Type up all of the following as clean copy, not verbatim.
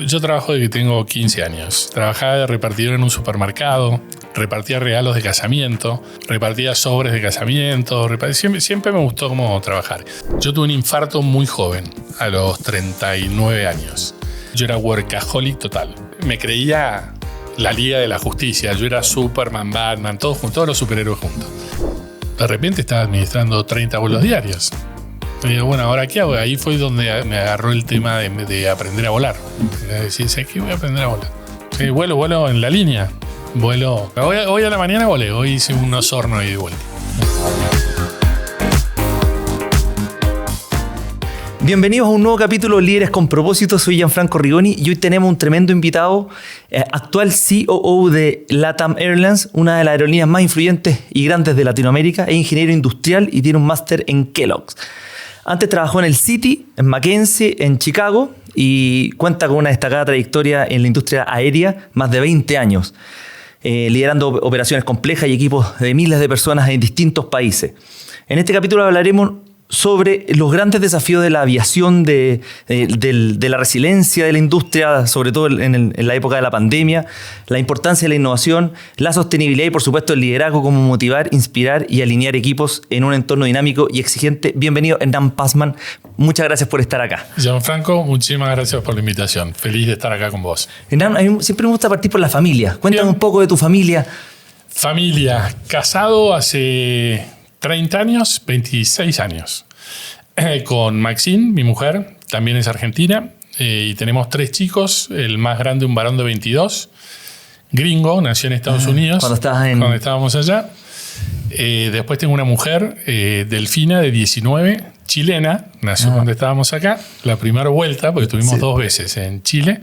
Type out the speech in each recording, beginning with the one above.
Yo trabajo desde que tengo 15 años. Trabajaba de repartidor en un supermercado, repartía regalos de casamiento, repartía sobres de casamiento, siempre me gustó cómo trabajar. Yo tuve un infarto muy joven, a los 39 años. Yo era workaholic total. Me creía la Liga de la Justicia. Yo era Superman, Batman, todos los superhéroes juntos. De repente estaba administrando 30 vuelos diarios. Y digo, bueno, ¿ahora qué hago? Ahí fue donde me agarró el tema de aprender a volar. Decir, ¿sabes qué? Voy a aprender a volar. Sí, vuelo en la línea. Hoy a la mañana volé. Hoy hice un Osorno y de vuelta. Bienvenidos a un nuevo capítulo de Líderes con Propósito. Soy Gianfranco Rigoni y hoy tenemos un tremendo invitado, actual COO de LATAM Airlines, una de las aerolíneas más influyentes y grandes de Latinoamérica. Es ingeniero industrial y tiene un máster en Kellogg's. Antes trabajó en el Citi, en McKinsey, en Chicago y cuenta con una destacada trayectoria en la industria aérea, más de 20 años, liderando operaciones complejas y equipos de miles de personas en distintos países. En este capítulo hablaremos sobre los grandes desafíos de la aviación, de la resiliencia de la industria, sobre todo en la época de la pandemia, la importancia de la innovación, la sostenibilidad y, por supuesto, el liderazgo, cómo motivar, inspirar y alinear equipos en un entorno dinámico y exigente. Bienvenido, Hernán Passmann. Muchas gracias por estar acá. Gianfranco, muchísimas gracias por la invitación. Feliz de estar acá con vos. Hernán, a mí siempre me gusta partir por la familia. Cuéntame un poco de tu familia. Familia, casado hace 30 años, 26 años. Con Maxine, mi mujer, también es argentina. Y tenemos 3 chicos. El más grande, un varón de 22. Gringo, nació en Estados Unidos. Cuando estábamos allá. Después tengo una mujer, Delfina, de 19, chilena. Nació cuando estábamos acá. La primera vuelta, porque estuvimos 2 veces en Chile.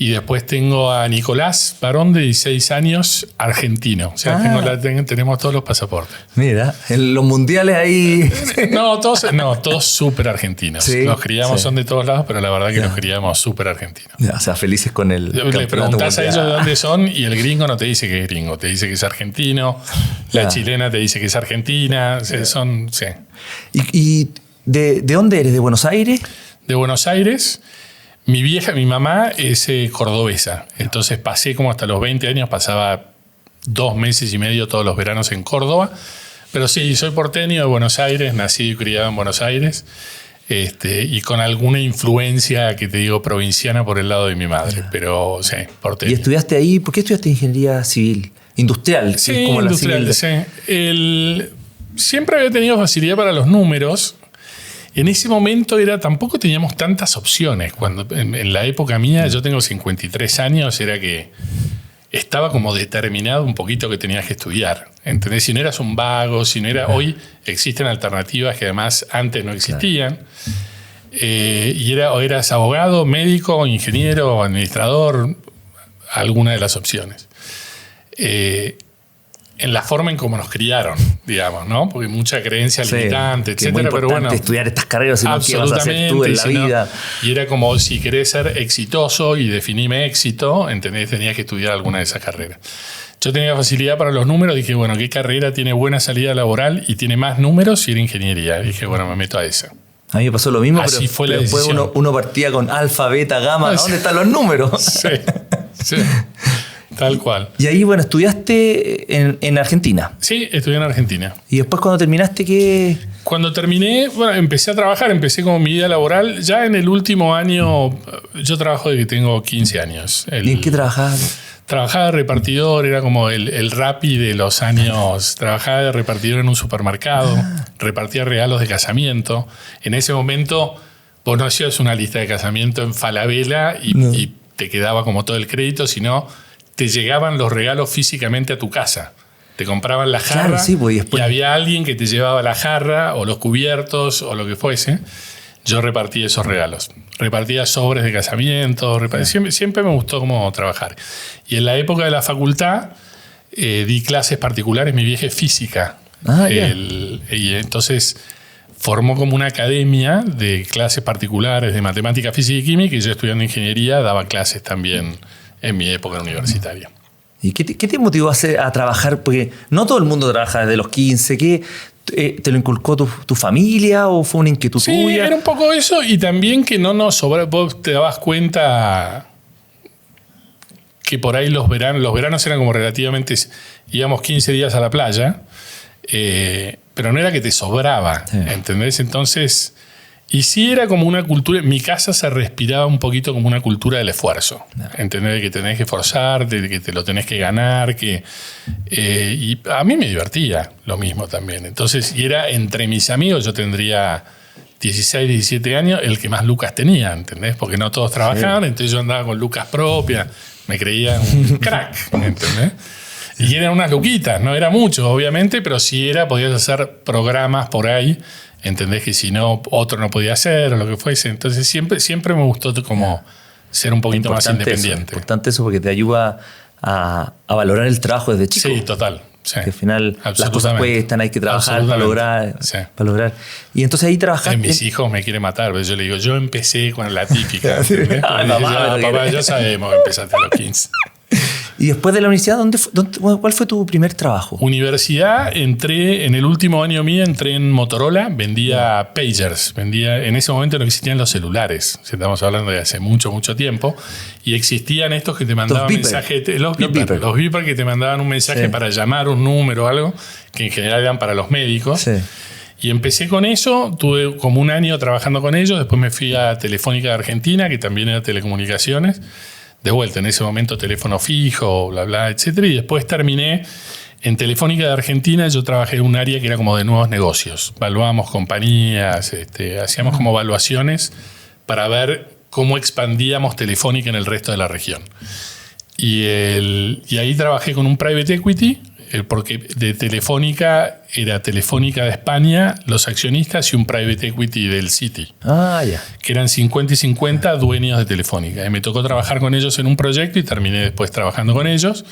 Y después tengo a Nicolás, varón de 16 años, argentino. O sea, tenemos todos los pasaportes. Mira, en los mundiales ahí... todos súper argentinos. Sí, los criamos, son de todos lados, pero la verdad que los criamos súper argentinos. O sea, felices con el Le preguntás a ellos de dónde son y el gringo no te dice que es gringo. Te dice que es argentino. La chilena te dice que es argentina. Sí. ¿Y de dónde eres? ¿De Buenos Aires? De Buenos Aires. Mi mamá es cordobesa, entonces pasé como hasta los 20 años, pasaba 2 meses y medio todos los veranos en Córdoba, pero sí, soy porteño de Buenos Aires, nacido y criado en Buenos Aires, y con alguna influencia, que te digo, provinciana por el lado de mi madre, pero sí, porteño. ¿Y estudiaste ahí? ¿Por qué estudiaste ingeniería civil? Industrial. Sí, como industrial, la civil. Sí. Siempre había tenido facilidad para los números. En ese momento tampoco teníamos tantas opciones. Cuando en la época mía, yo tengo 53 años, era que estaba como determinado un poquito que tenías que estudiar. ¿Entendés? Si no eras un vago, si no era... Hoy existen alternativas que además antes no existían. Y eras abogado, médico, ingeniero, administrador, alguna de las opciones. En la forma en cómo nos criaron, digamos, ¿no? Porque mucha creencia limitante, etcétera. Pero bueno, estudiar estas carreras, sino qué vas a hacer tú en la vida. Y era como, si querés ser exitoso y definirme éxito, ¿entendés? Tenías que estudiar alguna de esas carreras. Yo tenía facilidad para los números, dije, bueno, ¿qué carrera tiene buena salida laboral y tiene más números? Y era ingeniería. Dije, bueno, me meto a esa. A mí me pasó lo mismo, Así fue la después decisión. uno partía con alfa, beta, gamma. ¿Dónde están los números? Sí. Tal cual. Y ahí, bueno, estudiaste en Argentina. Sí, estudié en Argentina. ¿Y después cuando terminaste qué? Cuando terminé, bueno, empecé a trabajar, empecé como mi vida laboral. Ya en el último año, yo trabajo desde que tengo 15 años. ¿Y en qué trabajabas? Trabajaba de repartidor, era como el Rappi de los años. Trabajaba de repartidor en un supermercado, repartía regalos de casamiento. En ese momento, vos no hacías una lista de casamiento en Falabella y te quedaba como todo el crédito, sino te llegaban los regalos físicamente a tu casa. Te compraban la jarra, claro, sí, pues, después... y había alguien que te llevaba la jarra o los cubiertos o lo que fuese. Yo repartía esos regalos. Repartía sobres de casamiento. Siempre me gustó cómo trabajar. Y en la época de la facultad di clases particulares. Mi vieja es física. Y entonces formó como una academia de clases particulares de matemática, física y química. Y yo, estudiando ingeniería, daba clases también en mi época universitaria. ¿Y qué te motivó a trabajar? Porque no todo el mundo trabaja desde los 15. ¿Te lo inculcó tu familia o fue una inquietud Sí, tuya? era un poco eso y también que no nos sobra. Vos te dabas cuenta que por ahí los veranos eran como relativamente, íbamos 15 días a la playa, pero no era que te sobraba, sí. ¿Entendés? Entonces, y sí era como una cultura, en mi casa se respiraba un poquito como una cultura del esfuerzo, no. ¿Entendés? De que tenés que esforzarte, de que te lo tenés que ganar, y a mí me divertía lo mismo también. Entonces, y era entre mis amigos, yo tendría 16, 17 años, el que más lucas tenía, ¿entendés? Porque no todos trabajaban, sí. Entonces yo andaba con lucas propias, me creía un crack, ¿entendés? Y eran unas luquitas, no era mucho, obviamente, pero sí podías hacer programas por ahí, ¿entendés? Que si no, otro no podía hacer o lo que fuese. Entonces siempre me gustó como ser un poquito más independiente. Es importante eso porque te ayuda a valorar el trabajo desde chico. Sí, total. Sí, que al final las cosas cuestan, hay que trabajar para lograr, sí. Para lograr. Y entonces ahí trabajaste. Mis hijos me quieren matar, pero yo le digo, yo empecé con la típica. Papá, ya sabemos que empezaste a los 15. Y después de la universidad, ¿cuál fue tu primer trabajo? Universidad, entré en el último año mío, entré en Motorola, vendía pagers, en ese momento no existían los celulares, estamos hablando de hace mucho, mucho tiempo, y existían estos que te mandaban mensajes, los beeper que te mandaban un mensaje, sí. Para llamar un número o algo, que en general eran para los médicos. Sí. Y empecé con eso, tuve como un año trabajando con ellos, después me fui a Telefónica de Argentina, que también era telecomunicaciones. De vuelta, en ese momento teléfono fijo, bla, bla, etcétera. Y después terminé en Telefónica de Argentina. Yo trabajé en un área que era como de nuevos negocios. Evaluábamos compañías, hacíamos como evaluaciones para ver cómo expandíamos Telefónica en el resto de la región. Y ahí trabajé con un private equity, porque de Telefónica era Telefónica de España, los accionistas y un private equity del Citi. Que eran 50 y 50 dueños de Telefónica. Y me tocó trabajar con ellos en un proyecto y terminé después trabajando con ellos.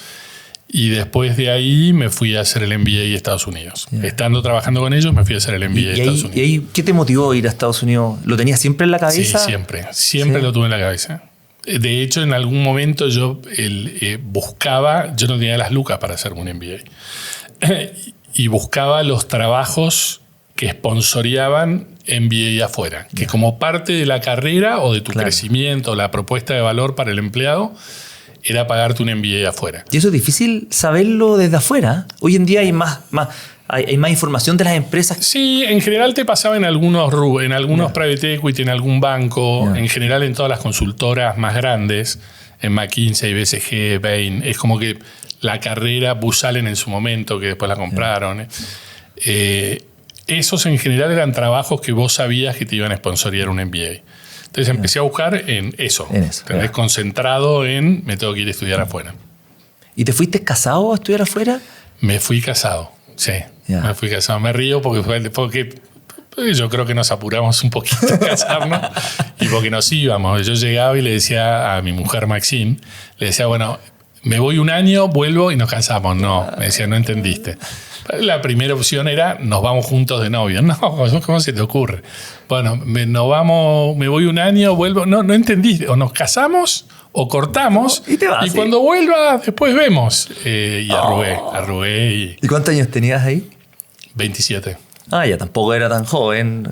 Y después de ahí me fui a hacer el MBA a Estados Unidos. Estando trabajando con ellos, me fui a hacer el MBA a Estados Unidos. ¿Y ahí qué te motivó a ir a Estados Unidos? ¿Lo tenías siempre en la cabeza? Sí, siempre lo tuve en la cabeza. De hecho, en algún momento yo buscaba, yo no tenía las lucas para hacerme un MBA, y buscaba los trabajos que sponsoreaban MBA afuera, que como parte de la carrera o de tu crecimiento, la propuesta de valor para el empleado, era pagarte un MBA afuera. Y eso es difícil saberlo desde afuera. Hoy en día hay más información de las empresas. Sí, en general te pasaba en algunos private equity, en algún banco, en general en todas las consultoras más grandes, en McKinsey, BCG, Bain. Es como que la carrera Booz Allen en su momento, que después la compraron. Esos en general eran trabajos que vos sabías que te iban a sponsorear un MBA. Entonces empecé a buscar en eso. Concentrado en me tengo que ir a estudiar afuera. ¿Y te fuiste casado a estudiar afuera? Me fui casado. Sí, me fui casado. Me río porque yo creo que nos apuramos un poquito a casarnos y porque nos íbamos. Yo llegaba y le decía a mi mujer Maxine, le decía, bueno, me voy un año, vuelvo y nos casamos. No, me decía, no entendiste. La primera opción era, nos vamos juntos de novio. No, ¿cómo se te ocurre? Bueno, me voy un año, vuelvo. No entendiste. O nos casamos o cortamos y cuando vuelva después vemos. Y arrugué. ¿Y cuántos años tenías ahí? 27. Ya tampoco era tan joven.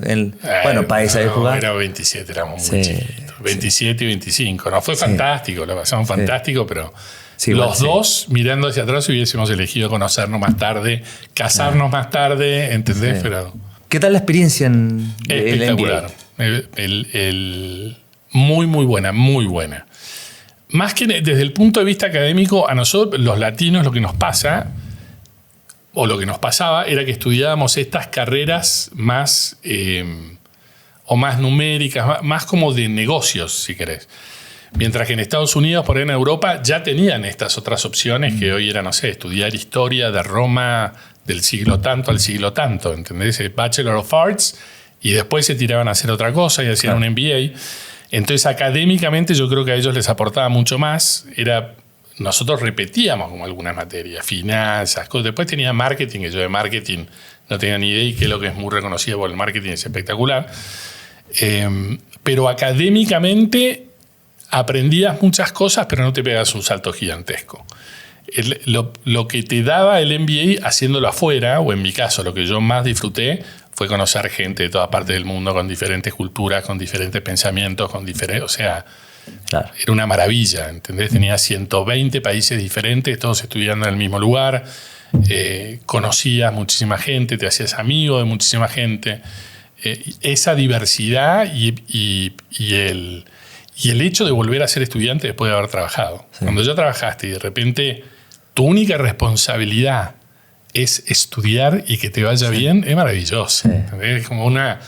Bueno, para esa época. Era 27, éramos muy chiquitos. 27 y 25. No, fue fantástico, lo pasamos fantástico, pero los dos mirando hacia atrás hubiésemos elegido conocernos más tarde, casarnos más tarde, ¿entendés? Pero ¿qué tal la experiencia en espectacular. Muy, muy buena, muy buena. Más que desde el punto de vista académico, a nosotros, los latinos, lo que nos pasa, o lo que nos pasaba, era que estudiábamos estas carreras más, o más numéricas, más como de negocios, si querés. Mientras que en Estados Unidos, por ahí en Europa, ya tenían estas otras opciones que hoy era, no sé, estudiar historia de Roma del siglo tanto al siglo tanto, ¿entendés? Bachelor of Arts, y después se tiraban a hacer otra cosa y hacían un MBA. Entonces, académicamente yo creo que a ellos les aportaba mucho más. Nosotros repetíamos como algunas materias, finanzas, cosas. Después tenía marketing, que yo de marketing no tenía ni idea, y que es lo que es muy reconocido por el marketing, es espectacular. Pero académicamente aprendías muchas cosas, pero no te pegas un salto gigantesco. lo que te daba el MBA haciéndolo afuera, o en mi caso, lo que yo más disfruté fue conocer gente de todas partes del mundo con diferentes culturas, con diferentes pensamientos, o sea, claro, era una maravilla, ¿entendés? Tenía 120 países diferentes, todos estudiando en el mismo lugar, conocías muchísima gente, te hacías amigo de muchísima gente. Esa diversidad y el hecho de volver a ser estudiante después de haber trabajado. Sí. Cuando ya trabajaste y de repente tu única responsabilidad es estudiar y que te vaya bien, es maravilloso. Sí. Es como una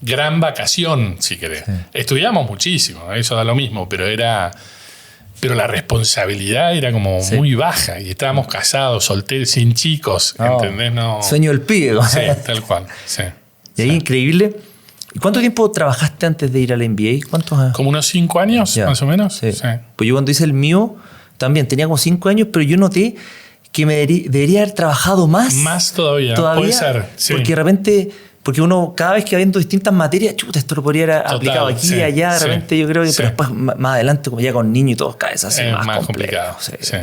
gran vacación, si querés. Sí. Estudiamos muchísimo, eso da lo mismo, pero la responsabilidad era como muy baja y estábamos casados, solteros, sin chicos, ¿entendés? No. Sueño del pibe. Sí, tal cual, sí. Y ahí, increíble. ¿Y cuánto tiempo trabajaste antes de ir al MBA? ¿Cuántos años? Como unos 5 años, más o menos. Sí. Sí. Pues yo cuando hice el mío, también tenía como 5 años, pero yo noté que me debería haber trabajado más. Más todavía. Puede ser. Sí. Porque de repente, porque uno cada vez que va viendo distintas materias, chuta, esto lo podría haber aplicado aquí y allá. De repente yo creo que, pero después más adelante, como ya con niños y todo, cada vez así más complicado. Sí.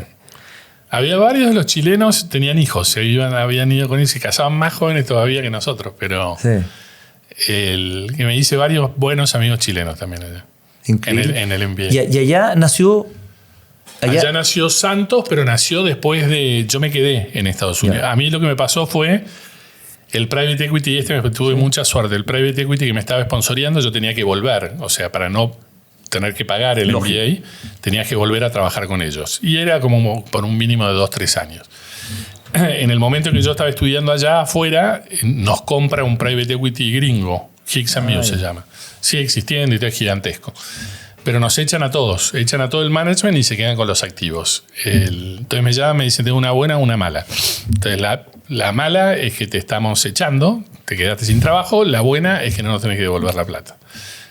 Había varios de los chilenos tenían hijos, habían ido con ellos y se casaban más jóvenes todavía que nosotros, pero que me hice varios buenos amigos chilenos también allá. En el MBA. Y allá nació... Allá nació Santos, pero nació después de... Yo me quedé en Estados Unidos. A mí lo que me pasó fue el private equity, tuve mucha suerte. El private equity que me estaba sponsoreando, yo tenía que volver. O sea, para no tener que pagar el MBA, tenía que volver a trabajar con ellos. Y era como por un mínimo de 2-3 años. En el momento en que yo estaba estudiando allá afuera, nos compra un private equity gringo. Hicks & Muse se llama. Sigue existiendo y es gigantesco. Pero nos echan a todos, echan a todo el management y se quedan con los activos. Entonces me llaman, me dicen, tengo una buena o una mala. Entonces la mala es que te estamos echando, te quedaste sin trabajo. La buena es que no nos tenés que devolver la plata.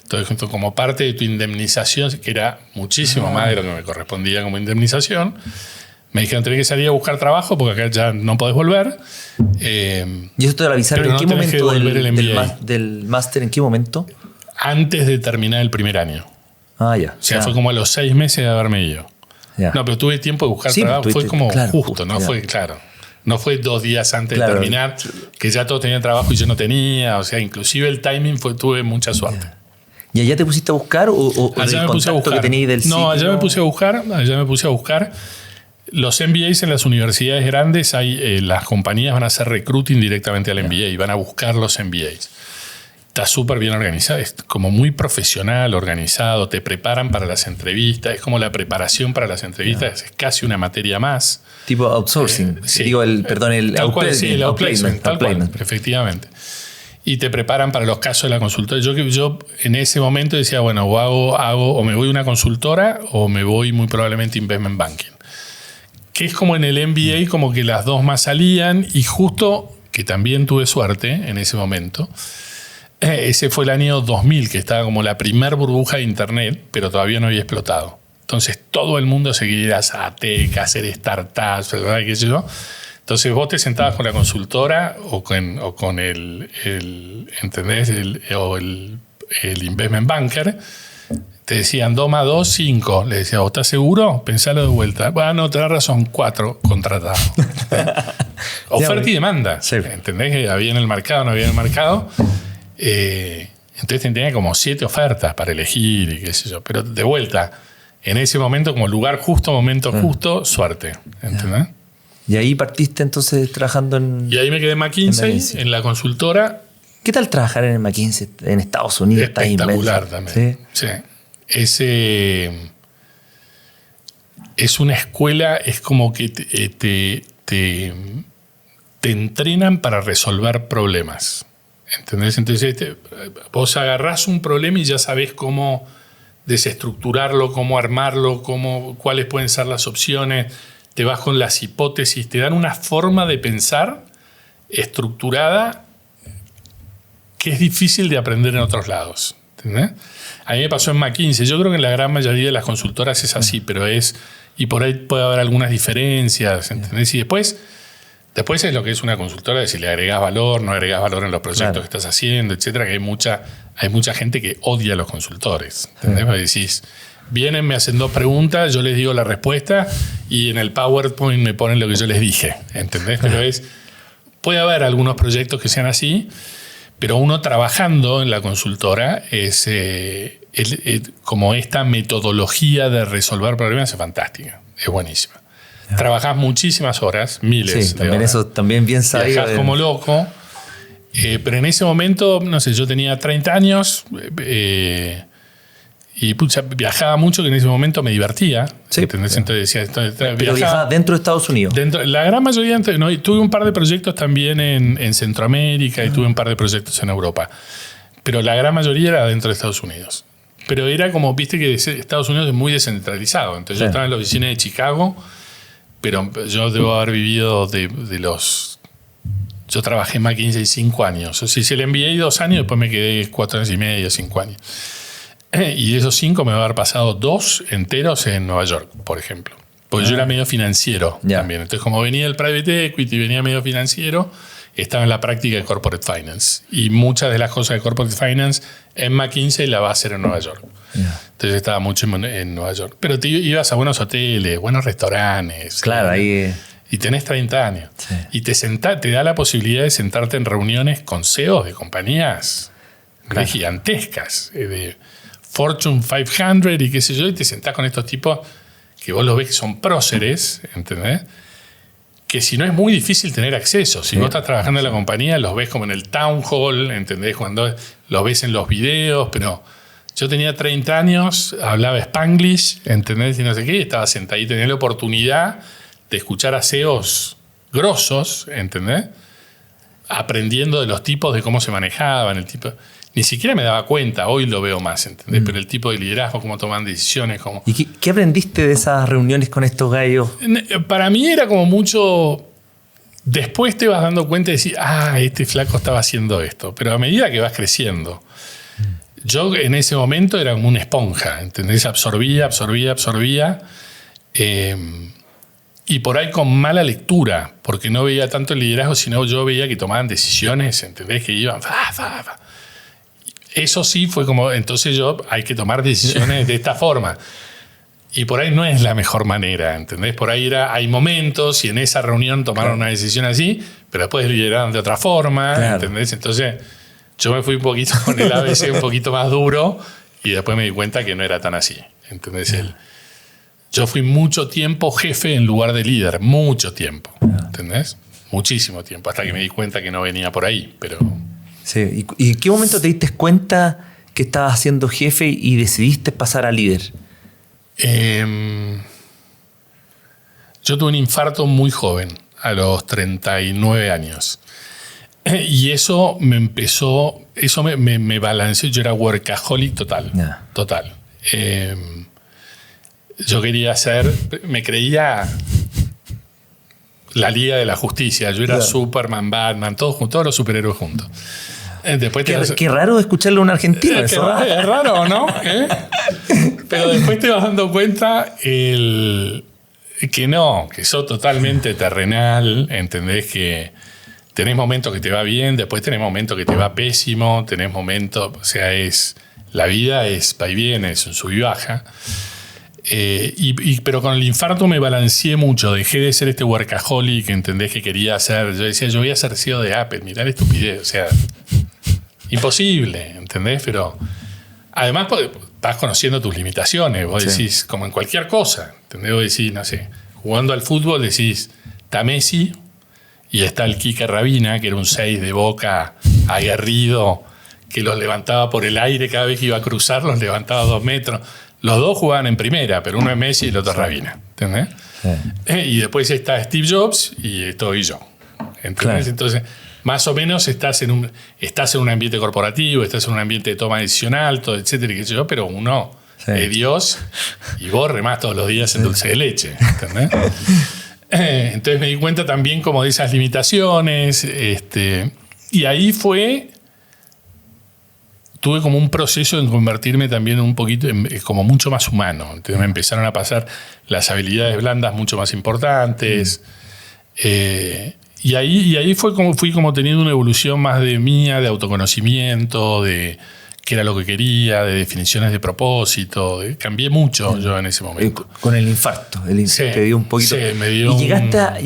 Entonces, como parte de tu indemnización, que era muchísimo más de lo que me correspondía como indemnización, me dijeron, tenés que salir a buscar trabajo porque acá ya no podés volver. ¿Y eso te lo avisaron en qué momento del máster? ¿En qué momento? Antes de terminar el primer año. Ya. O sea, fue como a los 6 meses de haberme ido. Ya. No, pero tuve tiempo de buscar trabajo. Fue como justo, ¿no? Fue, no fue 2 días antes de terminar, que ya todos tenían trabajo y yo no tenía. O sea, inclusive el timing tuve mucha suerte. ¿Y allá te pusiste a buscar o allá me puse a buscar? Que tenías del sitio? No, allá me puse a buscar. Los MBAs en las universidades grandes, las compañías van a hacer recruiting directamente al MBA y van a buscar los MBAs. Está súper bien organizado, es como muy profesional, organizado, te preparan para las entrevistas, es como la preparación para las entrevistas, es casi una materia más. Tipo outsourcing, sí. Digo, el outplacement. Tal cual, efectivamente. Y te preparan para los casos de la consultora. Yo en ese momento decía, bueno, o me voy a una consultora o me voy muy probablemente a investment banking. Que es como en el MBA, como que las dos más salían y justo, que también tuve suerte en ese momento, ese fue el año 2000, que estaba como la primer burbuja de Internet, pero todavía no había explotado. Entonces todo el mundo se quería ir a Satec, hacer startups, ¿verdad? ¿Qué sé yo? Entonces vos te sentabas con la consultora o con el ¿entendés? El investment banker. Te decían 2 más 2, 5. Le decía, ¿estás seguro? Pensalo de vuelta. Bueno, tenés razón, 4 contratados. Oferta y demanda. Sí. ¿Entendés? Que había en el mercado, no había en el mercado. Entonces tenía como 7 ofertas para elegir y qué sé yo. Pero de vuelta, en ese momento, como lugar justo, momento justo, suerte. ¿Entendés? Y ahí partiste entonces trabajando en... Y ahí me quedé en McKinsey, en la consultora. ¿Qué tal trabajar en el McKinsey en Estados Unidos? Espectacular también. Sí. Es una escuela, es como que te entrenan para resolver problemas. ¿Entendés? Entonces vos agarrás un problema y ya sabés cómo desestructurarlo, cómo armarlo, cuáles pueden ser las opciones. Te vas con las hipótesis, te dan una forma de pensar estructurada que es difícil de aprender en otros lados. ¿Entendés? A mí me pasó en McKinsey. Yo creo que en la gran mayoría de las consultoras es así, pero y por ahí puede haber algunas diferencias. ¿Entendés? Y después es lo que es una consultora, de si le agregás valor, no agregás valor en los proyectos que estás haciendo, etcétera, que hay mucha gente que odia a los consultores. ¿Entendés? Porque decís, Vienen, me hacen 2 preguntas, yo les digo la respuesta y en el PowerPoint me ponen lo que yo les dije, ¿entendés? Pero puede haber algunos proyectos que sean así, pero uno trabajando en la consultora como esta metodología de resolver problemas es fantástica, es buenísima. Trabajás muchísimas horas, miles de horas. Eso también bien sabido. Viajás como loco, pero en ese momento, no sé, yo tenía 30 años y viajaba mucho, que en ese momento me divertía. Sí, ¿entendés? Entonces decía, pero viajaba dentro de Estados Unidos. La gran mayoría, ¿no? Y tuve un par de proyectos también en Centroamérica y tuve un par de proyectos en Europa. Pero la gran mayoría era dentro de Estados Unidos. Pero era como, viste que Estados Unidos es muy descentralizado. Entonces yo estaba en la oficina de Chicago, pero yo debo haber vivido yo trabajé en McKinsey 5 años. O sea, si le envié 2 años, después me quedé 4 años y medio, 5 años. Y de esos 5 me va a haber pasado 2 enteros en Nueva York, por ejemplo. Porque yo era medio financiero también. Entonces, como venía del private equity, venía medio financiero, estaba en la práctica de corporate finance. Y muchas de las cosas de corporate finance en McKinsey la va a hacer en Nueva York. Entonces estaba mucho en Nueva York. Pero ibas a buenos hoteles, buenos restaurantes. Claro, ahí... Y tenés 30 años. Sí. Y te da la posibilidad de sentarte en reuniones con CEOs de compañías gigantescas, de Fortune 500 y qué sé yo, y te sentás con estos tipos que vos los ves que son próceres, ¿entendés? Que si no es muy difícil tener acceso. Si vos estás trabajando en la compañía, los ves como en el town hall, ¿entendés? Cuando los ves en los videos, pero yo tenía 30 años, hablaba Spanglish, ¿entendés? Y no sé qué, y estaba sentadito, tenía la oportunidad de escuchar a CEOs grosos, ¿entendés? Aprendiendo de los tipos, de cómo se manejaban, el tipo... Ni siquiera me daba cuenta, hoy lo veo más, ¿entendés? Pero el tipo de liderazgo, cómo toman decisiones, cómo... ¿Y qué aprendiste de esas reuniones con estos gallos? Para mí era como mucho... Después te vas dando cuenta y decís, este flaco estaba haciendo esto. Pero a medida que vas creciendo, yo en ese momento era como una esponja, ¿entendés? Absorbía. Y por ahí con mala lectura, porque no veía tanto el liderazgo, sino yo veía que tomaban decisiones, ¿entendés? Que iban... Eso sí fue como, entonces hay que tomar decisiones de esta forma. Y por ahí no es la mejor manera, ¿entendés? Por ahí hay momentos y en esa reunión tomaron una decisión así, pero después lideraron de otra forma, ¿entendés? Entonces yo me fui un poquito con el ABC un poquito más duro y después me di cuenta que no era tan así, ¿entendés? Yo fui mucho tiempo jefe en lugar de líder, mucho tiempo, ¿entendés? Muchísimo tiempo, hasta que me di cuenta que no venía por ahí, pero... Sí. ¿Y en qué momento te diste cuenta que estabas siendo jefe y decidiste pasar a líder? Yo tuve un infarto muy joven, a los 39 años. Y eso me balanceó. Yo era workaholic total. Total. Yo me creía la Liga de la Justicia. Yo era Superman, Batman, todos los superhéroes juntos. Después qué raro escucharlo a un argentino. Es raro, ¿no? Pero después te vas dando cuenta que sos totalmente terrenal, ¿entendés? Que tenés momentos que te va bien, después tenés momentos que te va pésimo, tenés momentos, o sea, la vida es va y viene, es un sub y baja. Pero con el infarto me balanceé mucho, dejé de ser este workaholic, ¿entendés? Que quería hacer, yo decía, yo voy a ser CEO de Apple, mirá la estupidez, o sea, imposible, ¿entendés? Pero además vas conociendo tus limitaciones, vos decís, como en cualquier cosa, ¿entendés? Vos decís, no sé, jugando al fútbol decís, está Messi y está el Quique Rabina, que era un 6 de Boca aguerrido, que los levantaba por el aire cada vez que iba a cruzar, los levantaba 2 metros. Los dos jugaban en primera, pero uno es Messi y el otro es Rabina, ¿entendés? Y después está Steve Jobs y estoy yo, ¿entendés? Entonces, más o menos estás en un ambiente corporativo, estás en un ambiente de toma decisional, todo, etcétera, qué sé yo, pero uno es Dios y vos remás todos los días en dulce de leche, ¿entendés? Entonces me di cuenta también como de esas limitaciones, y ahí tuve como un proceso en convertirme también un poquito como mucho más humano. Entonces me empezaron a pasar las habilidades blandas mucho más importantes. Y ahí fui como teniendo una evolución más de mía, de autoconocimiento, de qué era lo que quería, de definiciones de propósito. Cambié mucho yo en ese momento. Con el infarto. Te dio un poquito. Sí, me dio. ¿Y llegaste a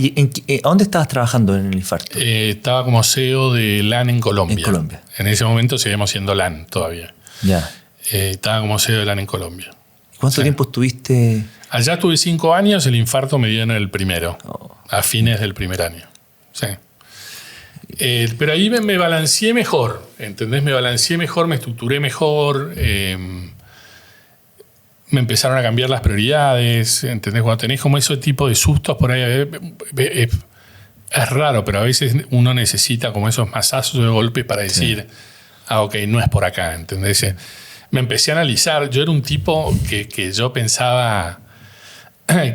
dónde estabas trabajando en el infarto? Estaba como CEO de LAN en Colombia. En Colombia. En ese momento seguíamos siendo LAN todavía. Ya. Estaba como CEO de LAN en Colombia. ¿Cuánto tiempo estuviste? Allá estuve 5 años, el infarto me dio en el primero, a fines del primer año. Sí. Pero ahí me balanceé mejor, ¿entendés? Me balanceé mejor, me estructuré mejor, me empezaron a cambiar las prioridades, ¿entendés? Cuando tenés como ese tipo de sustos por ahí, es raro, pero a veces uno necesita como esos masazos de golpe para decir, ok, no es por acá, ¿entendés? Me empecé a analizar, yo era un tipo que yo pensaba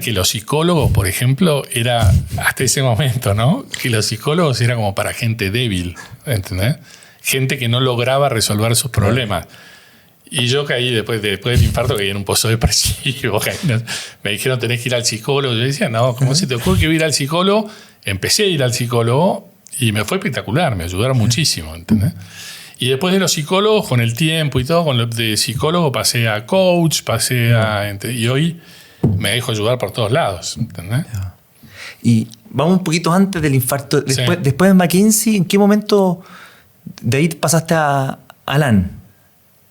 que los psicólogos, por ejemplo, era hasta ese momento, ¿no? Que los psicólogos eran como para gente débil, ¿entendés? Gente que no lograba resolver sus problemas. Y yo caí después del infarto, caí en un pozo depresivo. Me dijeron, tenés que ir al psicólogo. Yo decía, no, ¿cómo se te ocurre que voy a ir al psicólogo? Empecé a ir al psicólogo y me fue espectacular, me ayudaron muchísimo, ¿entendés? Y después de los psicólogos, con el tiempo y todo, con lo de psicólogo pasé a coach, y hoy me dejo ayudar por todos lados, ¿entendés? Y vamos un poquito antes del infarto. Después de McKinsey, ¿en qué momento de ahí pasaste a LAN?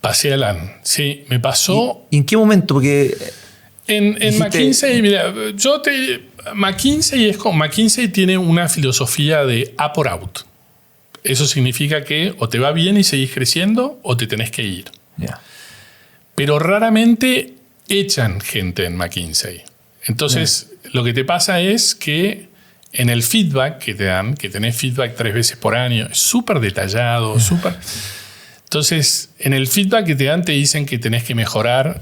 Pasé a LAN, sí. Me pasó... ¿Y en qué momento? Porque... En McKinsey, mira, McKinsey tiene una filosofía de up or out. Eso significa que o te va bien y seguís creciendo o te tenés que ir. Yeah. Pero raramente echan gente en McKinsey. Entonces, lo que te pasa es que en el feedback que te dan, que tenés feedback 3 veces por año, es súper detallado, súper... Entonces, en el feedback que te dan te dicen que tenés que mejorar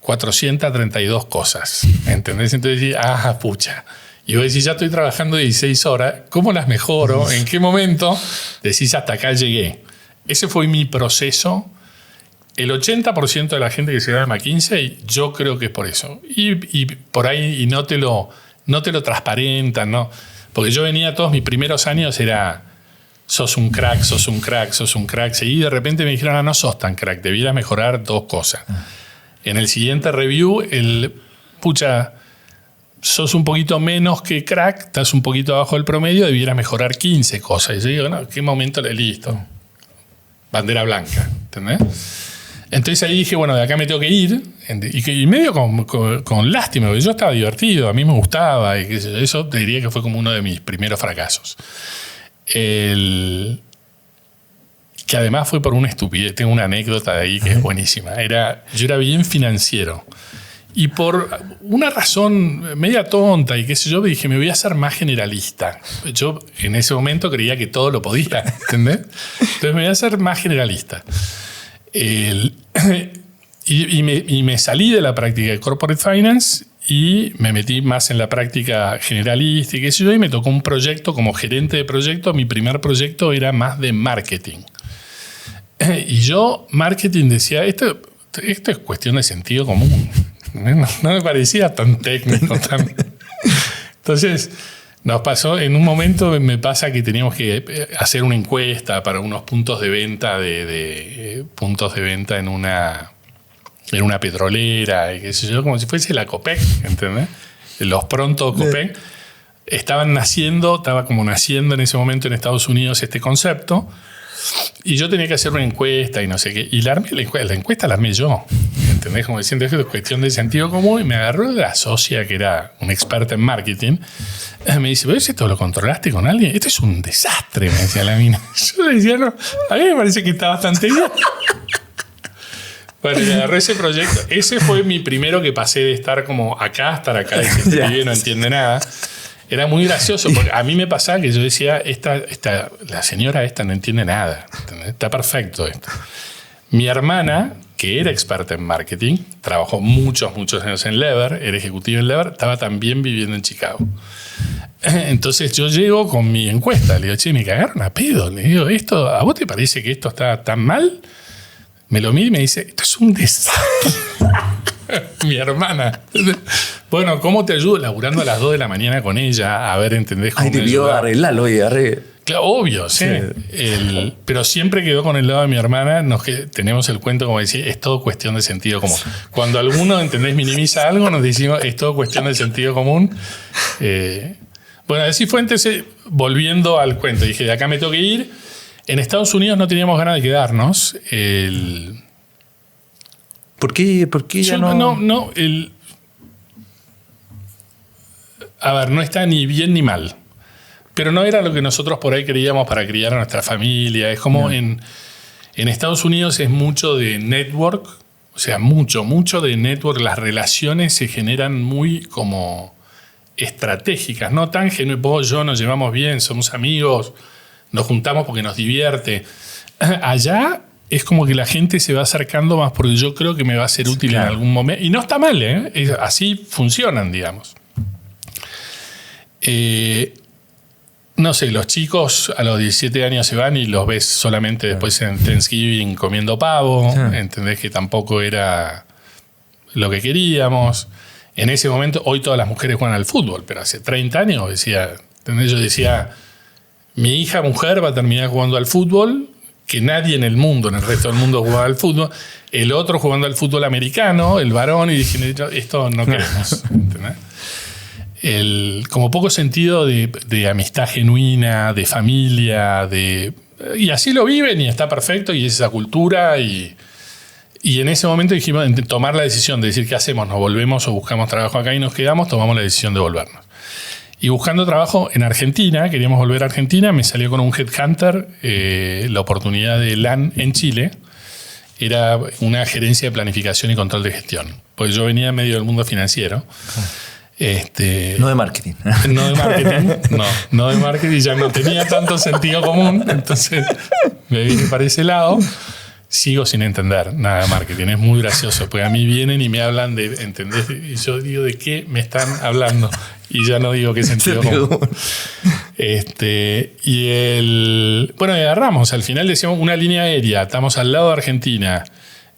432 cosas. ¿Entendés? Entonces, pucha. Y vos decís, ya estoy trabajando 16 horas, ¿cómo las mejoro? ¿En qué momento? Decís, hasta acá llegué. Ese fue mi proceso. El 80% de la gente que se va a McKinsey, yo creo que es por eso. Y por ahí no te lo transparentan, ¿no? Porque yo venía todos mis primeros años, era, sos un crack, sos un crack, sos un crack. Y de repente me dijeron, no sos tan crack, debieras mejorar 2 cosas. En el siguiente review, sos un poquito menos que crack, estás un poquito abajo del promedio, debieras mejorar 15 cosas. Y yo digo, no, ¿qué momento le listo? Bandera blanca, ¿entendés? Entonces ahí dije, bueno, de acá me tengo que ir. Y medio con lástima, porque yo estaba divertido, a mí me gustaba. Y eso te diría que fue como uno de mis primeros fracasos. Que además fue por una estupidez. Tengo una anécdota de ahí que es buenísima. Yo era bien financiero. Y por una razón media tonta y qué sé yo, dije, me voy a hacer más generalista. Yo en ese momento creía que todo lo podía, ¿entendés? Entonces me voy a hacer más generalista. Y me salí de la práctica de Corporate Finance y me metí más en la práctica generalista y qué sé yo, y me tocó un proyecto como gerente de proyecto. Mi primer proyecto era más de marketing. Y yo, marketing, decía, esto es cuestión de sentido común. No me parecía tan técnico. Entonces, nos pasó, en un momento me pasa que teníamos que hacer una encuesta para unos puntos de venta puntos de venta en una petrolera, y qué sé yo, como si fuese la Copec, ¿entendés? Los pronto Copec estaba como naciendo en ese momento en Estados Unidos este concepto. Y yo tenía que hacer una encuesta y no sé qué. Y la encuesta la armé yo. ¿Entendés? Como diciendo, es cuestión de sentido común. Y me agarró la socia, que era una experta en marketing. Me dice, ¿ves esto lo controlaste con alguien? Esto es un desastre, me decía la mina. Yo le decía, no, a mí me parece que está bastante bien. Bueno, y agarré ese proyecto. Ese fue mi primero que pasé de estar como acá a estar acá. Y que este pibe no entiende nada. Era muy gracioso, porque a mí me pasaba que yo decía, la señora esta no entiende nada, ¿entendés? Está perfecto esto. Mi hermana, que era experta en marketing, trabajó muchos años en Lever, era ejecutiva en Lever, estaba también viviendo en Chicago. Entonces yo llego con mi encuesta, le digo, che, me cagaron a pedo. Le digo, ¿a vos te parece que esto está tan mal? Me lo mira y me dice, esto es un desastre. Mi hermana. Bueno, ¿cómo te ayudo? Laburando a las 2 de la mañana con ella, a ver, ¿entendés? Ay, te pidió arreglarlo, oye, Claro, obvio, sí. Pero siempre quedó con el lado de mi hermana. Tenemos el cuento, como decía, es todo cuestión de sentido común. Cuando alguno, ¿entendés?, minimiza algo, nos decimos, es todo cuestión de sentido común. Bueno, así fue. Entonces, volviendo al cuento, dije, de acá me tengo que ir. En Estados Unidos no teníamos ganas de quedarnos. ¿Por qué ya no? A ver, no está ni bien ni mal. Pero no era lo que nosotros por ahí queríamos para criar a nuestra familia. Es como en Estados Unidos es mucho de network. O sea, mucho de network. Las relaciones se generan muy como estratégicas. No tan genuinas. Vos, yo nos llevamos bien, somos amigos, nos juntamos porque nos divierte. Allá es como que la gente se va acercando más porque yo creo que me va a ser útil en algún momento. Y no está mal, ¿eh? Así funcionan, digamos. No sé, los chicos a los 17 años se van y los ves solamente después en Thanksgiving comiendo pavo. Entendés que tampoco era lo que queríamos. En ese momento, hoy todas las mujeres juegan al fútbol, pero hace 30 años yo decía, mi hija mujer va a terminar jugando al fútbol, que nadie en el resto del mundo jugaba al fútbol. El otro jugando al fútbol americano, el varón, y dije, esto no queremos. ¿Entendés? Como poco sentido de amistad genuina, de familia, y así lo viven y está perfecto y es esa cultura y en ese momento dijimos tomar la decisión de decir qué hacemos, nos volvemos o buscamos trabajo acá y nos quedamos, tomamos la decisión de volvernos. Y buscando trabajo en Argentina, queríamos volver a Argentina, me salió con un headhunter la oportunidad de LAN en Chile. Era una gerencia de planificación y control de gestión, porque yo venía medio del mundo financiero. No de marketing. No de marketing, no de marketing, ya no tenía tanto sentido común, entonces me vine para ese lado. Sigo sin entender nada de marketing, es muy gracioso, porque a mí vienen y me hablan de, ¿entendés? Y yo digo, ¿de qué me están hablando? Y ya no digo qué sentido común. Bueno, agarramos, al final decíamos una línea aérea, estamos al lado de Argentina.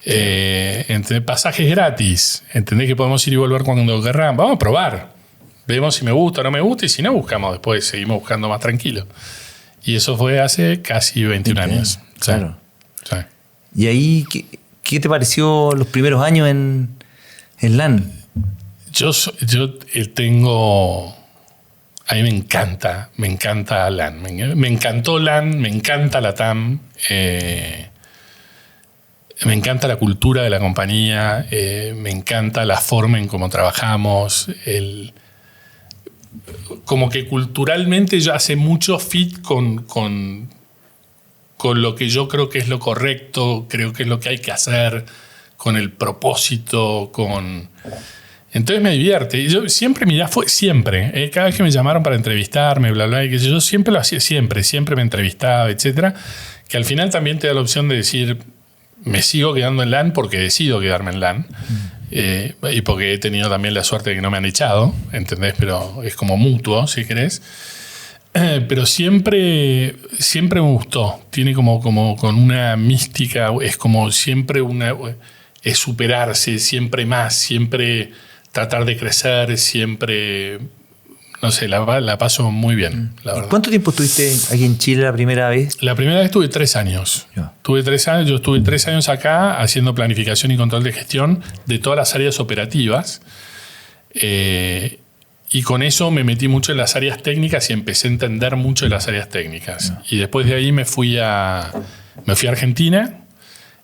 Entre pasajes gratis, entendés que podemos ir y volver cuando querramos. Vamos a probar, vemos si me gusta o no me gusta, y si no, buscamos después, seguimos buscando más tranquilo. Y eso fue hace casi 21 años. Claro. Sí. ¿Y ahí qué te pareció los primeros años en LAN? Yo tengo... A mí me encanta LAN. Me encantó LAN, me encanta la TAM. Me encanta la cultura de la compañía, me encanta la forma en cómo trabajamos. Como que culturalmente ya hace mucho fit con lo que yo creo que es lo correcto, creo que es lo que hay que hacer, con el propósito, Entonces me divierte. Y yo siempre, cada vez que me llamaron para entrevistarme, yo siempre lo hacía, siempre me entrevistaba, etcétera, que al final también te da la opción de decir, me sigo quedando en LAN porque decido quedarme en LAN. Y porque he tenido también la suerte de que no me han echado, ¿entendés? Pero es como mutuo, si querés. Pero siempre me gustó. Tiene como con una mística, es como siempre es superarse, siempre más, siempre tratar de crecer, siempre... No sé, la paso muy bien, la verdad. ¿Cuánto tiempo estuviste aquí en Chile la primera vez? La primera vez estuve 3 años. Yo estuve 3 años acá haciendo planificación y control de gestión de todas las áreas operativas. Y con eso me metí mucho en las áreas técnicas y empecé a entender mucho de las áreas técnicas. Y después de ahí me fui a Argentina.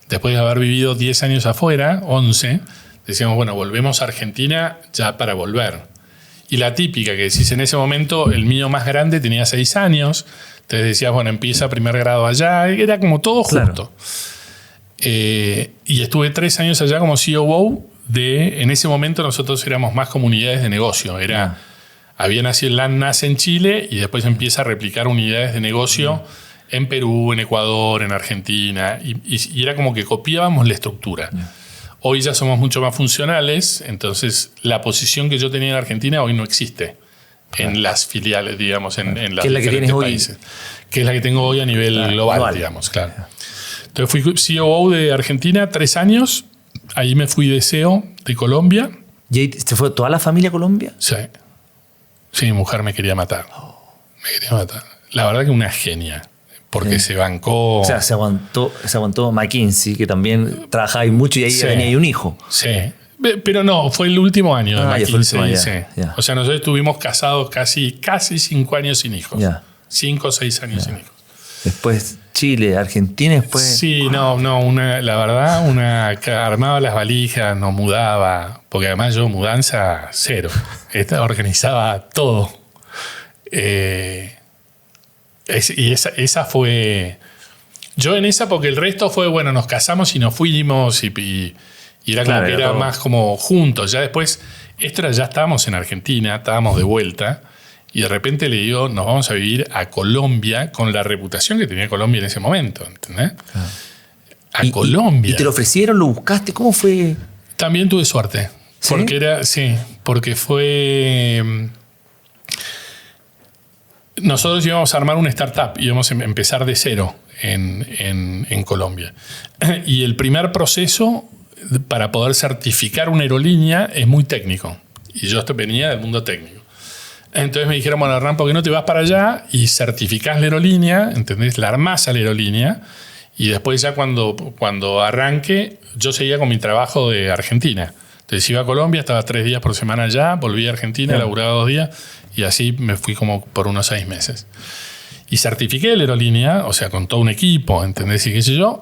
Después de haber vivido 10 años afuera, 11, decíamos, bueno, volvemos a Argentina ya para volver. Y la típica que decís, en ese momento el mío más grande tenía 6 años, entonces decías, bueno, empieza primer grado allá, era como todo justo. Y estuve 3 años allá como COO en ese momento nosotros éramos más comunidades de negocio, había nacido LAN nace en Chile y después empieza a replicar unidades de negocio en Perú, en Ecuador, en Argentina, y era como que copiábamos la estructura. Hoy ya somos mucho más funcionales, entonces la posición que yo tenía en Argentina hoy no existe en las filiales, digamos, en las diferentes países. Que es la que tengo hoy a nivel global, digamos, claro. Entonces fui COO de Argentina 3 años, ahí me fui de CEO de Colombia. ¿Y ahí se fue toda la familia a Colombia? Sí. Sí, mi mujer me quería matar. Me quería matar. la verdad que una genia. Porque se bancó... O sea, se aguantó McKinsey, que también trabajaba mucho y ahí venía ahí un hijo. Sí. Pero no, fue el último año de McKinsey. Ya. O sea, nosotros estuvimos casados casi 5 años sin hijos. 5 o 6 años sin hijos. Después Chile, Argentina, después... Sí, la verdad, que armaba las valijas, nos mudaba, porque además yo mudanza cero. Organizaba todo. Y esa fue... Yo en esa, porque el resto fue, bueno, nos casamos y nos fuimos y era como que era más como juntos. Ya después, ya estábamos en Argentina, estábamos de vuelta. Y de repente le digo, nos vamos a vivir a Colombia con la reputación que tenía Colombia en ese momento, ¿entendés? Colombia. ¿Y te lo ofrecieron? ¿Lo buscaste? ¿Cómo fue? También tuve suerte. ¿Sí? Porque fue... Nosotros íbamos a armar una startup, íbamos a empezar de cero en Colombia. Y el primer proceso para poder certificar una aerolínea es muy técnico. Y yo venía del mundo técnico. Entonces me dijeron, bueno, Hernán, ¿por qué no te vas para allá y certificás la aerolínea? ¿Entendés? La armás a la aerolínea y después ya cuando arranque, yo seguía con mi trabajo de Argentina. Entonces iba a Colombia, estaba 3 días por semana allá, volví a Argentina, laburaba 2 días y así me fui como por unos 6 meses. Y certifiqué la aerolínea, o sea, con todo un equipo, ¿entendés? Y qué sé yo.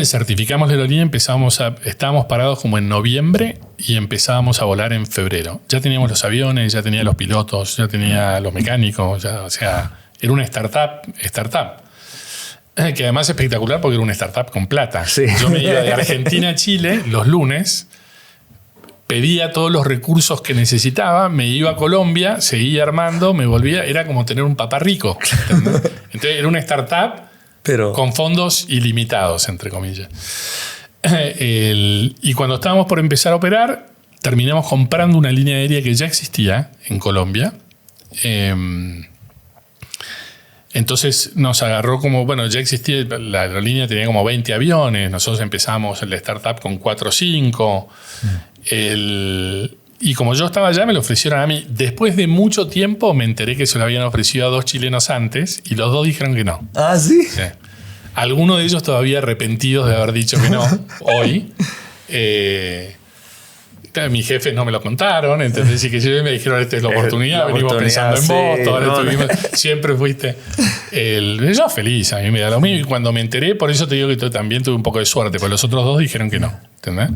Certificamos la aerolínea, estábamos parados como en noviembre y empezábamos a volar en febrero. Ya teníamos los aviones, ya tenía los pilotos, ya tenía los mecánicos, o sea, era una startup, que además es espectacular porque era una startup con plata. Sí. Yo me iba de Argentina a Chile los lunes, pedía todos los recursos que necesitaba, me iba a Colombia, seguía armando, me volvía, era como tener un papá rico. ¿Entendés? Entonces era una startup con fondos ilimitados, entre comillas. Y cuando estábamos por empezar a operar, terminamos comprando una línea aérea que ya existía en Colombia. Entonces nos agarró como, bueno, ya existía, la aerolínea tenía como 20 aviones, nosotros empezamos la startup con 4 o 5. Y como yo estaba allá, me lo ofrecieron a mí. Después de mucho tiempo me enteré que se lo habían ofrecido a 2 chilenos antes y los 2 dijeron que no. ¿Ah, sí? Sí. Algunos de ellos todavía arrepentidos de haber dicho que no hoy. Mis jefes no me lo contaron, ¿entendés? Y que yo me dijeron, esta es la oportunidad, venimos pensando en vos, siempre fuiste. Yo feliz, a mí me da lo mismo. Y cuando me enteré, por eso te digo que también tuve un poco de suerte, porque los otros 2 dijeron que no, ¿entendés?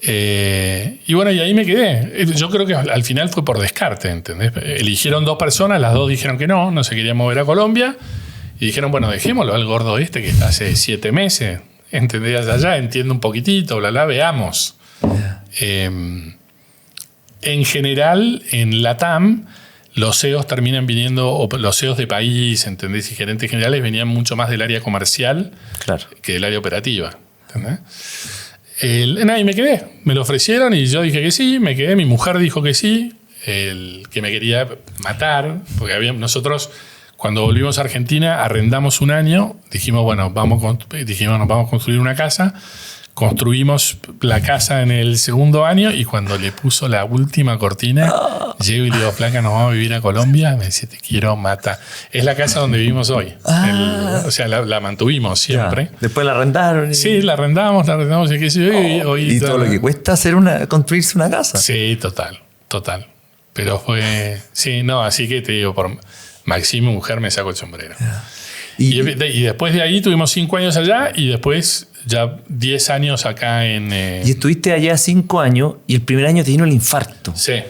Y bueno, y ahí me quedé. Yo creo que al final fue por descarte, ¿entendés? Eligieron 2 personas, las 2 dijeron que no se querían mover a Colombia. Y dijeron, bueno, dejémoslo al gordo que está hace 7 meses, ¿entendés? Allá entiende un poquitito, veamos. En general, en LATAM, los CEOs terminan viniendo, o los CEOs de país, ¿entendés? Y gerentes generales venían mucho más del área comercial que del área operativa, ¿entendés? Y me quedé. Me lo ofrecieron y yo dije que sí, me quedé. Mi mujer dijo que sí, que me quería matar, porque nosotros, cuando volvimos a Argentina, arrendamos un año, dijimos, bueno, nos vamos a construir una casa. Construimos la casa en el 2.º año y cuando le puso la última cortina, llego y le digo, flaca, nos vamos a vivir a Colombia. Me dice, te quiero matar. Es la casa donde vivimos hoy. O sea, la mantuvimos siempre. Después la arrendaron. Sí, la arrendamos y qué sé yo. Y todo lo que cuesta construirse una casa. Sí, total. Pero fue... Sí, no, así que te digo, por Maxime, mujer, me saco el sombrero. Y después de ahí tuvimos 5 años allá y después ya 10 años acá en... Y estuviste allá 5 años y el primer año te vino el infarto. Sí.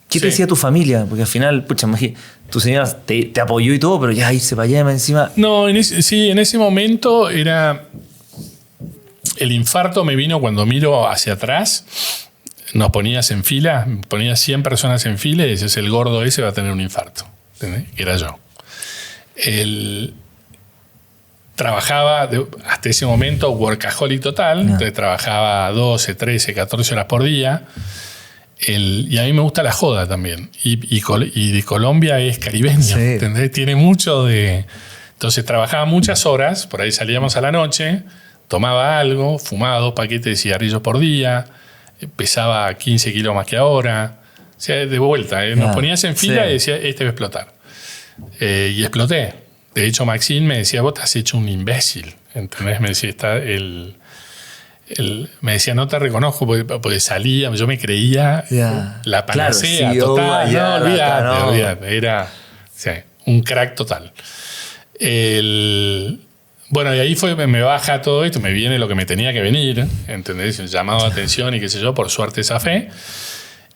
¿Qué te decía tu familia? Porque al final, pucha, tu señora te apoyó y todo, pero ya irse para allá encima... No, en ese momento era... El infarto me vino cuando miro hacia atrás. Nos ponías en fila, ponías 100 personas en fila y decías, el gordo ese va a tener un infarto. ¿Entendés? Que era yo. Trabajaba hasta ese momento workaholic total, entonces trabajaba 12, 13, 14 horas por día. Y a mí me gusta la joda también. Y de Colombia es caribeño, ¿entendés? Tiene mucho de... Entonces trabajaba muchas horas, por ahí salíamos a la noche, tomaba algo, fumaba 2 paquetes de cigarrillos por día, pesaba 15 kilos más que ahora. O sea, de vuelta, nos ponías en fila y decía, este va a explotar. Y exploté. De hecho, Maxine me decía, vos te has hecho un imbécil. ¿Entendés? Me decía, me decía, no te reconozco porque salía, yo me creía la panacea total. No, olvídate. Era un crack total. Bueno, y ahí me baja todo esto, me viene lo que me tenía que venir, ¿entendés? Un llamado de atención y qué sé yo, por suerte zafé.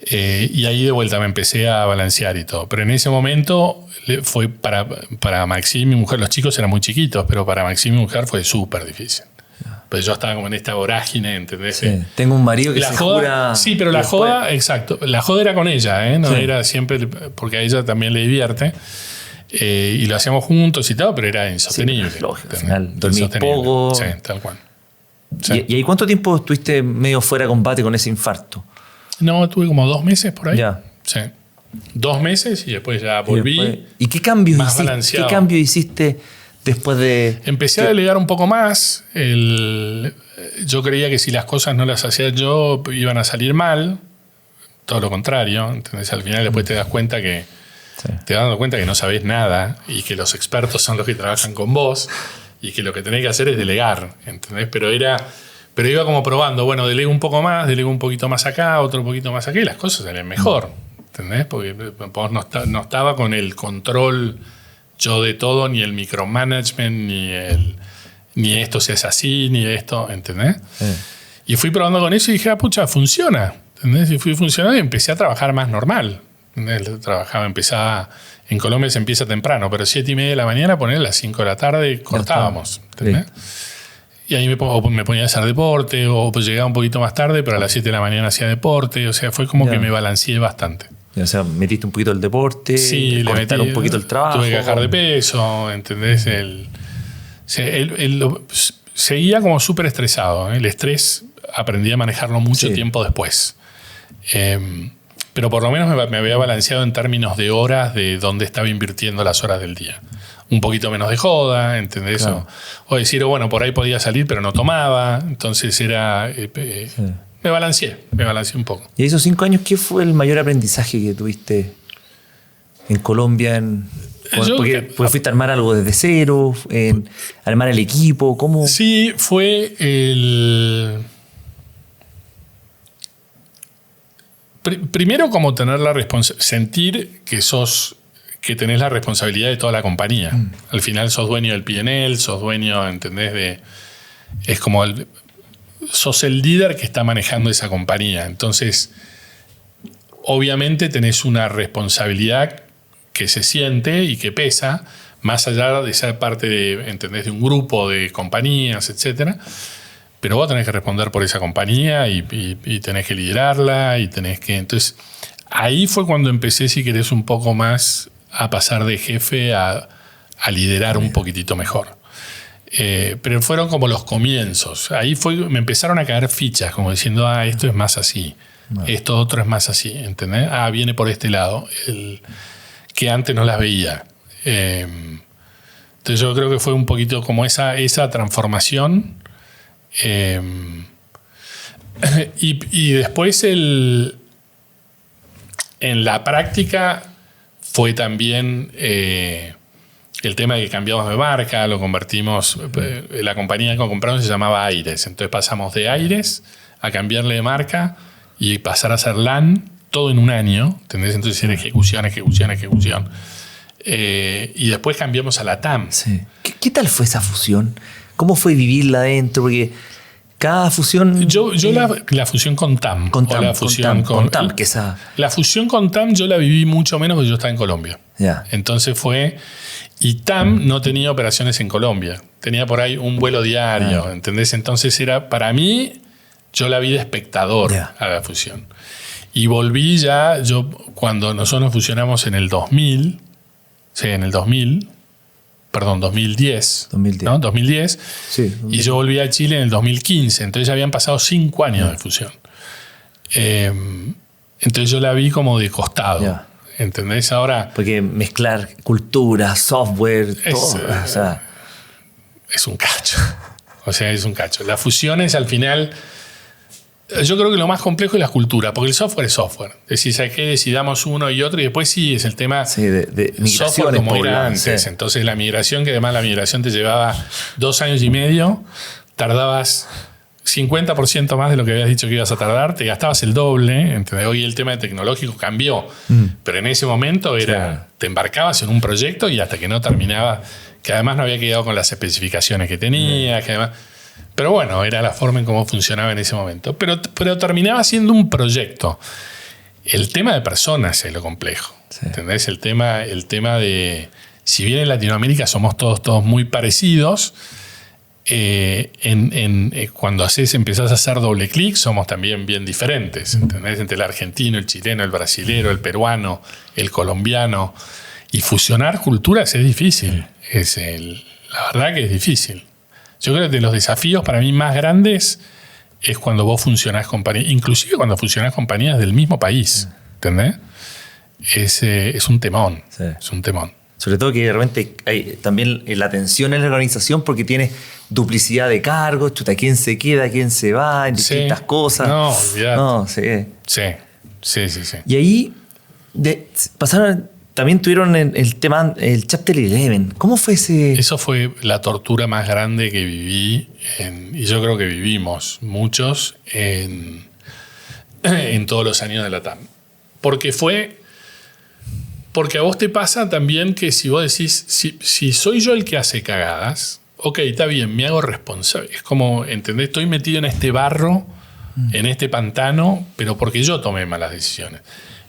Y ahí de vuelta me empecé a balancear y todo. Pero en ese momento fue para Maxime, mi mujer, los chicos eran muy chiquitos, pero para Maxime, mi mujer, fue súper difícil. Pues yo estaba como en esta vorágine, ¿entendés? Sí. Tengo un marido que la se joda, jura... Sí, pero la joda, exacto. La joda era con ella, ¿eh? No era siempre, porque a ella también le divierte. Y lo hacíamos juntos y todo, pero era insostenible. Sí, lógico, al final dormí poco. Sí, tal cual. Sí. ¿Y ahí cuánto tiempo estuviste medio fuera de combate con ese infarto? No, tuve como 2 meses por ahí. Ya. Sí. 2 meses y después ya volví. ¿Y qué cambios más hiciste? balanceado. ¿Qué cambio hiciste después de...? Empecé a delegar un poco más. Yo creía que si las cosas no las hacía yo, iban a salir mal. Todo lo contrario. ¿Entendés? Al final después te das cuenta que... Te vas dando cuenta que no sabés nada y que los expertos son los que trabajan con vos y que lo que tenés que hacer es delegar, ¿entendés? Pero iba como probando, bueno, delego un poco más, delego un poquito más acá, otro poquito más acá y las cosas salían mejor, ¿entendés? Porque vos no estaba con el control yo de todo, ni el micromanagement, ni esto se hace así, ni esto, ¿entendés? Y fui probando con eso y dije, pucha, funciona, ¿entendés? Y fui funcionando y empecé a trabajar más normal. Empezaba en Colombia se empieza temprano, pero 7:30 de la mañana, poner a las 5 de la tarde cortábamos. ¿Entendés? Y ahí me ponía a hacer deporte, o pues llegaba un poquito más tarde, pero a las 7 de la mañana hacía deporte. O sea, fue como que me balanceé bastante. O sea, metiste un poquito el deporte, sí, le metí un poquito el trabajo. Tuve que bajar de peso, ¿entendés? Seguía como súper estresado. El estrés aprendí a manejarlo mucho tiempo después. Pero por lo menos me había balanceado en términos de horas de dónde estaba invirtiendo las horas del día. Un poquito menos de joda, ¿entendés? Claro. O decir, bueno, por ahí podía salir, pero no tomaba. Entonces era... Me balanceé un poco. ¿Y esos 5 años qué fue el mayor aprendizaje que tuviste en Colombia? Porque fuiste a armar algo desde cero, armar el equipo, ¿cómo? Sí, fue primero, como tener sentir que tenés la responsabilidad de toda la compañía. Al final sos dueño del P&L, sos dueño, ¿entendés? Es como sos el líder que está manejando esa compañía. Entonces, obviamente tenés una responsabilidad que se siente y que pesa, más allá de ser parte de, ¿entendés? De un grupo de compañías, etcétera. Pero vos tenés que responder por esa compañía y tenés que liderarla y tenés que... Entonces, ahí fue cuando empecé, si querés, un poco más a pasar de jefe a liderar un poquitito mejor. Pero fueron como los comienzos. Ahí me empezaron a caer fichas, como diciendo, esto es más así, esto otro es más así, ¿entendés? Viene por este lado, que antes no las veía. Entonces yo creo que fue un poquito como esa transformación. Y después en la práctica fue también el tema de que cambiamos de marca, lo convertimos, la compañía que compramos se llamaba Aires, entonces pasamos de Aires a cambiarle de marca y pasar a ser LAN, todo en un año, ¿entendés? Entonces era ejecución. Y después cambiamos a la TAM. Sí. ¿Qué tal fue esa fusión? ¿Cómo fue vivirla adentro? Porque cada fusión... La fusión con TAM. Con TAM, la fusión con TAM, que esa... La fusión con TAM yo la viví mucho menos porque yo estaba en Colombia. Yeah. Entonces fue... Y TAM no tenía operaciones en Colombia. Tenía por ahí un vuelo diario, ¿entendés? Entonces era, para mí, yo la vi de espectador a la fusión. Y volví ya, cuando nosotros nos fusionamos en el 2000... Sí, en el 2010. 2010. ¿No? 2010. Sí, 2010. Y yo volví a Chile en el 2015. Entonces ya habían pasado 5 años de fusión. Entonces yo la vi como de costado. ¿Entendés? Ahora... Porque mezclar cultura, software, todo. O sea, es un cacho. O sea, es un cacho. Las fusiones al final... Yo creo que lo más complejo es la cultura, porque el software es software. Es decir, ¿sabes qué? Decidamos uno y otro, y después sí es el tema de software como era antes. Sí. Entonces la migración, que además la migración te llevaba 2 años y medio, tardabas 50% más de lo que habías dicho que ibas a tardar, te gastabas el doble. ¿Entendés? Hoy el tema tecnológico cambió, pero en ese momento era, te embarcabas en un proyecto y hasta que no terminaba, que además no había quedado con las especificaciones que tenía, que además... Pero bueno, era la forma en cómo funcionaba en ese momento. Pero terminaba siendo un proyecto. El tema de personas es lo complejo. Sí. ¿Entendés? El tema de... Si bien en Latinoamérica somos todos muy parecidos, cuando empezás a hacer doble clic, somos también bien diferentes. ¿Entendés? Entre el argentino, el chileno, el brasilero, el peruano, el colombiano. Y fusionar culturas es difícil. La verdad que es difícil. Yo creo que de los desafíos para mí más grandes es cuando vos funcionás compañías, inclusive cuando funcionás compañías del mismo país, ¿entendés? Es un temón, sí. Es un temón. Sobre todo que de repente hay también la tensión en la organización porque tienes duplicidad de cargos, chuta, quién se queda, quién se va, en distintas cosas. No, olvidate. No, sí. Sí. Y ahí pasaron... También tuvieron el tema, el Chapter 11. ¿Cómo fue ese...? Eso fue la tortura más grande que viví, y yo creo que vivimos muchos en todos los años de la TAM. Porque a vos te pasa también que si vos decís, si soy yo el que hace cagadas, ok, está bien, me hago responsable. Es como, ¿entendés? Estoy metido en este barro, en este pantano, pero porque yo tomé malas decisiones.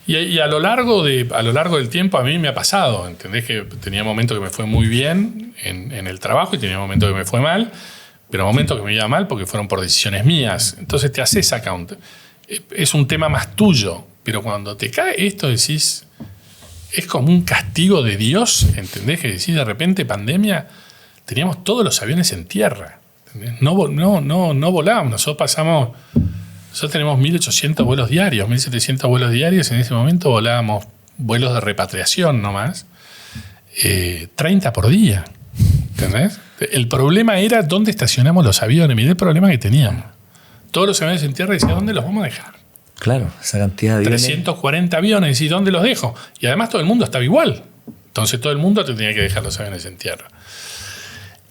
Y a lo largo del tiempo a mí me ha pasado, ¿entendés? Que tenía momentos que me fue muy bien en el trabajo y tenía momentos que me fue mal, pero momentos que me iba mal porque fueron por decisiones mías. Entonces te haces account. Es un tema más tuyo, pero cuando te cae esto decís, es como un castigo de Dios, ¿entendés? Que decís de repente pandemia, teníamos todos los aviones en tierra, ¿entendés? No volábamos, nosotros tenemos 1.800 vuelos diarios, 1.700 vuelos diarios. En ese momento volábamos vuelos de repatriación nomás, 30 por día. ¿Entendés? El problema era dónde estacionamos los aviones. Mirá el problema que teníamos. Todos los aviones en tierra decían, ¿dónde los vamos a dejar? Claro, esa cantidad de aviones. 340 aviones, ¿y dónde los dejo? Y además todo el mundo estaba igual. Entonces todo el mundo te tenía que dejar los aviones en tierra.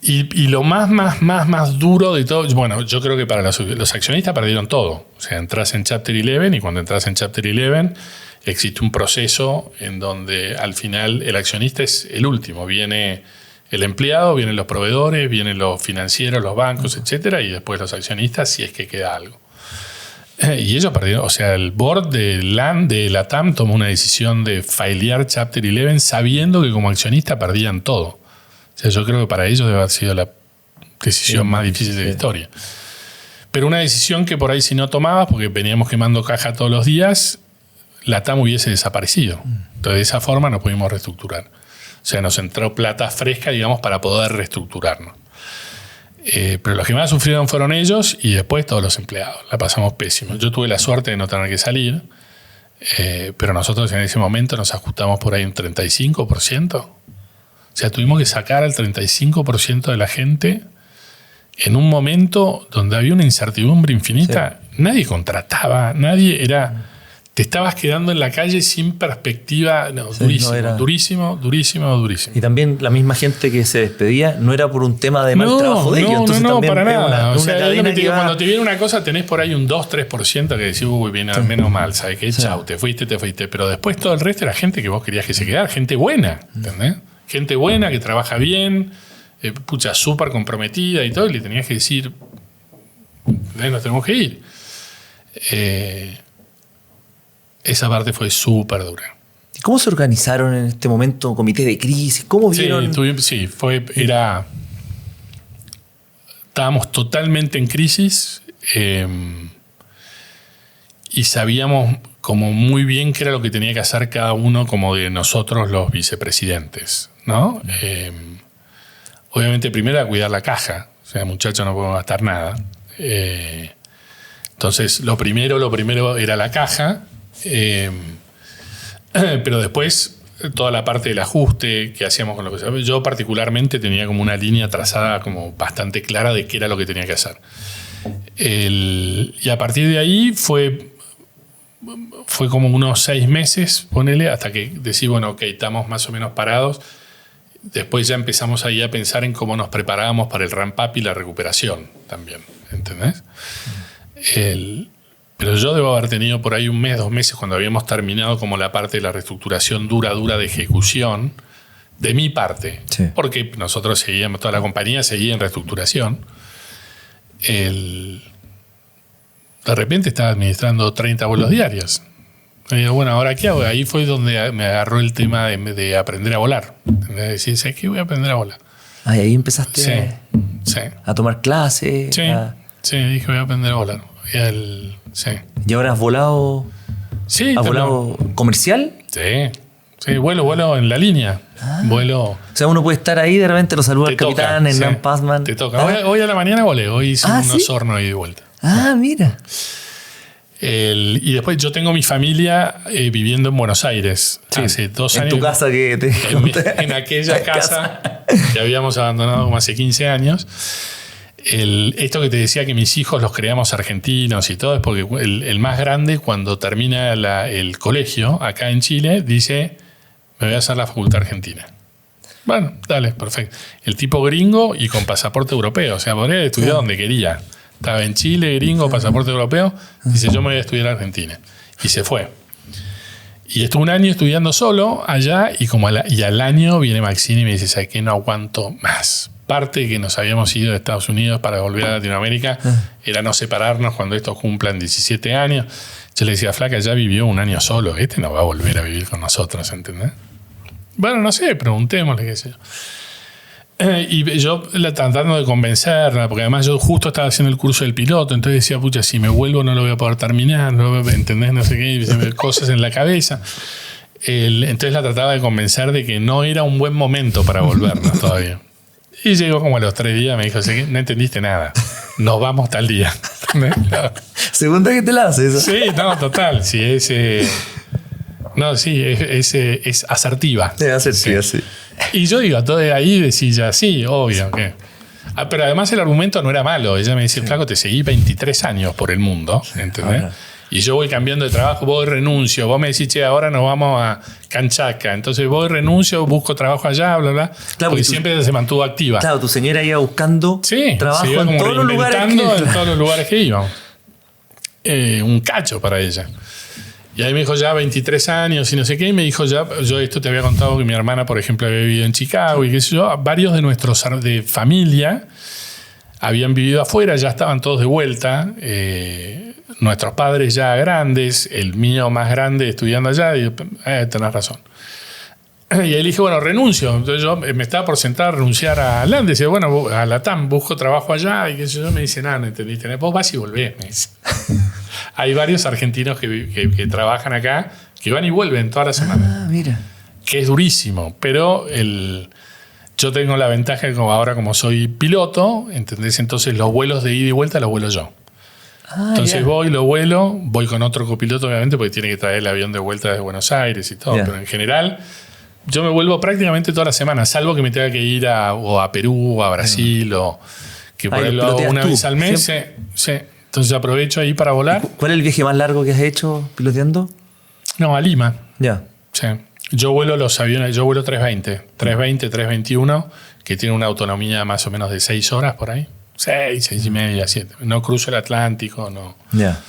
Y lo más duro de todo, bueno, yo creo que para los accionistas perdieron todo. O sea, entras en Chapter 11 y cuando entras en Chapter 11 existe un proceso en donde al final el accionista es el último. Viene el empleado, vienen los proveedores, vienen los financieros, los bancos, etcétera, y después los accionistas si es que queda algo. Y ellos perdieron, o sea, el board de la TAM tomó una decisión de filear Chapter 11 sabiendo que como accionista perdían todo. O sea, yo creo que para ellos debe haber sido la decisión más difícil de la historia. Pero una decisión que por ahí si no tomabas, porque veníamos quemando caja todos los días, la TAM hubiese desaparecido. Entonces de esa forma nos pudimos reestructurar. O sea, nos entró plata fresca, digamos, para poder reestructurarnos. Pero los que más sufrieron fueron ellos y después todos los empleados. La pasamos pésimo. Yo tuve la suerte de no tener que salir, pero nosotros en ese momento nos ajustamos por ahí un 35%. O sea, tuvimos que sacar al 35% de la gente en un momento donde había una incertidumbre infinita. Sí. Nadie contrataba, te estabas quedando en la calle sin perspectiva. No, sí, durísimo. Y también la misma gente que se despedía no era por un tema de mal trabajo de ellos. Entonces no, también para nada. Una cadena que cuando te viene una cosa tenés por ahí un 2-3% que decís, uy, viene al menos mal, ¿sabes qué? Sí. Chau, te fuiste. Pero después todo el resto era gente que vos querías que se quedara, gente buena, ¿entendés? Gente buena, que trabaja bien, súper comprometida y todo, y le tenías que decir, nos tenemos que ir. Esa parte fue súper dura. ¿Y cómo se organizaron en este momento comité de crisis? ¿Cómo vieron? Estábamos totalmente en crisis y sabíamos como muy bien qué era lo que tenía que hacer cada uno como de nosotros los vicepresidentes, ¿no? Obviamente primero era cuidar la caja. O sea, muchachos, no podemos gastar nada. Entonces, lo primero era la caja. Pero después toda la parte del ajuste que hacíamos con lo que yo particularmente tenía como una línea trazada como bastante clara de qué era lo que tenía que hacer. Y a partir de ahí fue como unos 6 meses, ponele, hasta que decís, bueno, ok, estamos más o menos parados. Después ya empezamos ahí a pensar en cómo nos preparábamos para el ramp-up y la recuperación también, ¿entendés? Pero yo debo haber tenido por ahí 1 mes, 2 meses, cuando habíamos terminado como la parte de la reestructuración dura de ejecución, de mi parte, Sí. porque nosotros seguíamos, toda la compañía seguía en reestructuración. De repente estaba administrando 30 vuelos diarios. Y digo, bueno, ¿ahora qué hago? Ahí fue donde me agarró el tema de aprender a volar. De decir, ¿sabes qué? Voy a aprender a volar. Ah, y ahí empezaste Sí. a tomar clases. Sí, dije, voy a aprender a volar. Sí. ¿Y ahora has volado? Sí, ¿Has volado comercial? Sí, vuelo en la línea. Vuelo. O sea, uno puede estar ahí, de repente lo saluda al capitán, Hernán Pazman. Te toca. Hoy a la mañana volé, hoy hice un ¿sí? Osorno y de vuelta. Mira. Y después yo tengo mi familia viviendo en Buenos Aires. Sí, hace 2 años. En tu casa que te... en aquella casa que habíamos abandonado como hace 15 años. Esto que te decía que mis hijos los creamos argentinos y todo, es porque el más grande, cuando termina el colegio acá en Chile, dice, me voy a hacer la facultad argentina. Bueno, dale, perfecto. El tipo gringo y con pasaporte europeo. O sea, podría haber estudiado donde quería. Estaba en Chile, gringo, pasaporte europeo. Dice, yo me voy a estudiar a Argentina. Y se fue. Y estuvo 1 año estudiando solo allá y al año viene Maxine y me dice, ¿sabes qué? No aguanto más. Parte que nos habíamos ido de Estados Unidos para volver a Latinoamérica era no separarnos cuando estos cumplan 17 años. Yo le decía, flaca, ya vivió 1 año solo. No va a volver a vivir con nosotros, ¿entendés? Bueno, no sé, preguntémosle, qué sé yo. Y yo tratando de convencerla, porque además yo justo estaba haciendo el curso del piloto, entonces decía, pucha, si me vuelvo no lo voy a poder terminar, ¿entendés? No sé qué, cosas en la cabeza. Entonces la trataba de convencer de que no era un buen momento para volvernos todavía. Y llegó como a los 3 días, me dijo, no entendiste nada, nos vamos tal día. Segunda que te la haces. Sí, no, total, sí, es asertiva. Es asertiva, sí. Y yo digo, todo de ahí decís ya, sí, obvio. ¿Qué? Pero además el argumento no era malo. Ella me dice, flaco, te seguí 23 años por el mundo, ¿entendés? Ahora. Y yo voy cambiando de trabajo, voy, renuncio. Vos me decís, che, ahora nos vamos a Canchaca. Entonces voy, renuncio, busco trabajo allá, bla, bla. Claro, porque siempre se mantuvo activa. Claro, tu señora iba buscando trabajo en todos los lugares en todos los lugares que íbamos. Un cacho para ella. Y ahí me dijo ya 23 años y no sé qué, y me dijo ya, yo esto te había contado que mi hermana, por ejemplo, había vivido en Chicago y qué sé yo, varios de nuestros de familia habían vivido afuera, ya estaban todos de vuelta, nuestros padres ya grandes, el mío más grande estudiando allá, y yo, tenés razón. Y ahí le dije, bueno, renuncio. Entonces yo me estaba por sentar a renunciar a LAN. Decía, bueno, a la TAM, busco trabajo allá. Y qué sé yo, me dice, no entendiste. Vos vas y volvés, me dice. Hay varios argentinos que trabajan acá, que van y vuelven toda la semana. Mira. Que es durísimo. Pero yo tengo la ventaja que ahora como soy piloto, ¿entendés? Entonces los vuelos de ida y vuelta los vuelo yo. Entonces voy con otro copiloto, obviamente, porque tiene que traer el avión de vuelta desde Buenos Aires y todo. Pero en general... Yo me vuelvo prácticamente toda la semana, salvo que me tenga que ir a Perú o a Brasil o que por ahí lo hago una vez al mes. Sí. Entonces aprovecho ahí para volar. ¿Cuál es el viaje más largo que has hecho piloteando? No, a Lima. Ya. Sí. Yo vuelo los aviones, yo vuelo 320, 321, que tiene una autonomía más o menos de 6 horas por ahí. 6 y media, 7. No cruzo el Atlántico, no. Ya.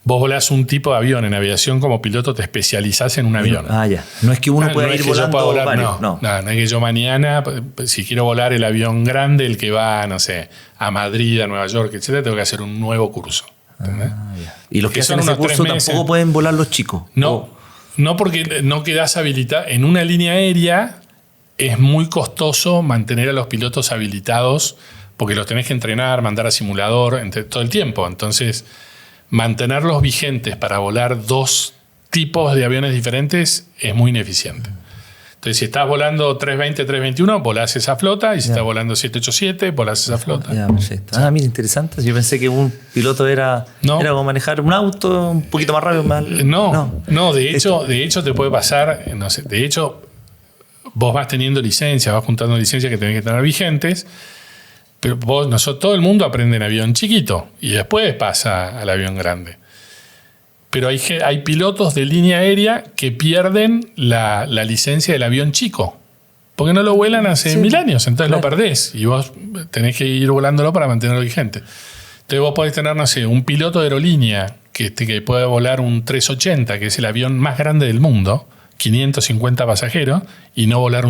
Vos volás un tipo de avión. En aviación como piloto te especializás en un avión. Ya. No es que uno pueda ir volando varios. No es que yo mañana, si quiero volar el avión grande, el que va, no sé, a Madrid, a Nueva York, etcétera, tengo que hacer un nuevo curso. Y los que hacen ese curso tampoco pueden volar los chicos. No, porque no quedás habilitado. En una línea aérea es muy costoso mantener a los pilotos habilitados porque los tenés que entrenar, mandar a simulador todo el tiempo. Entonces... mantenerlos vigentes para volar 2 tipos de aviones diferentes es muy ineficiente. Entonces, si estás volando 320, 321, volás esa flota, y si estás volando 787, volás esa flota. Ya, perfecto. Mira, interesante. Yo pensé que un piloto era como manejar un auto un poquito más rápido. No, de hecho te puede pasar, no sé, de hecho, vos vas teniendo licencias, vas juntando licencias que tenés que tener vigentes, Pero todo el mundo aprende en avión chiquito y después pasa al avión grande. Pero hay pilotos de línea aérea que pierden la licencia del avión chico. Porque no lo vuelan hace 1000 años, entonces lo perdés. Y vos tenés que ir volándolo para mantenerlo vigente. Entonces vos podés tener, no sé, un piloto de aerolínea que puede volar un 380, que es el avión más grande del mundo, 550 pasajeros, y no poder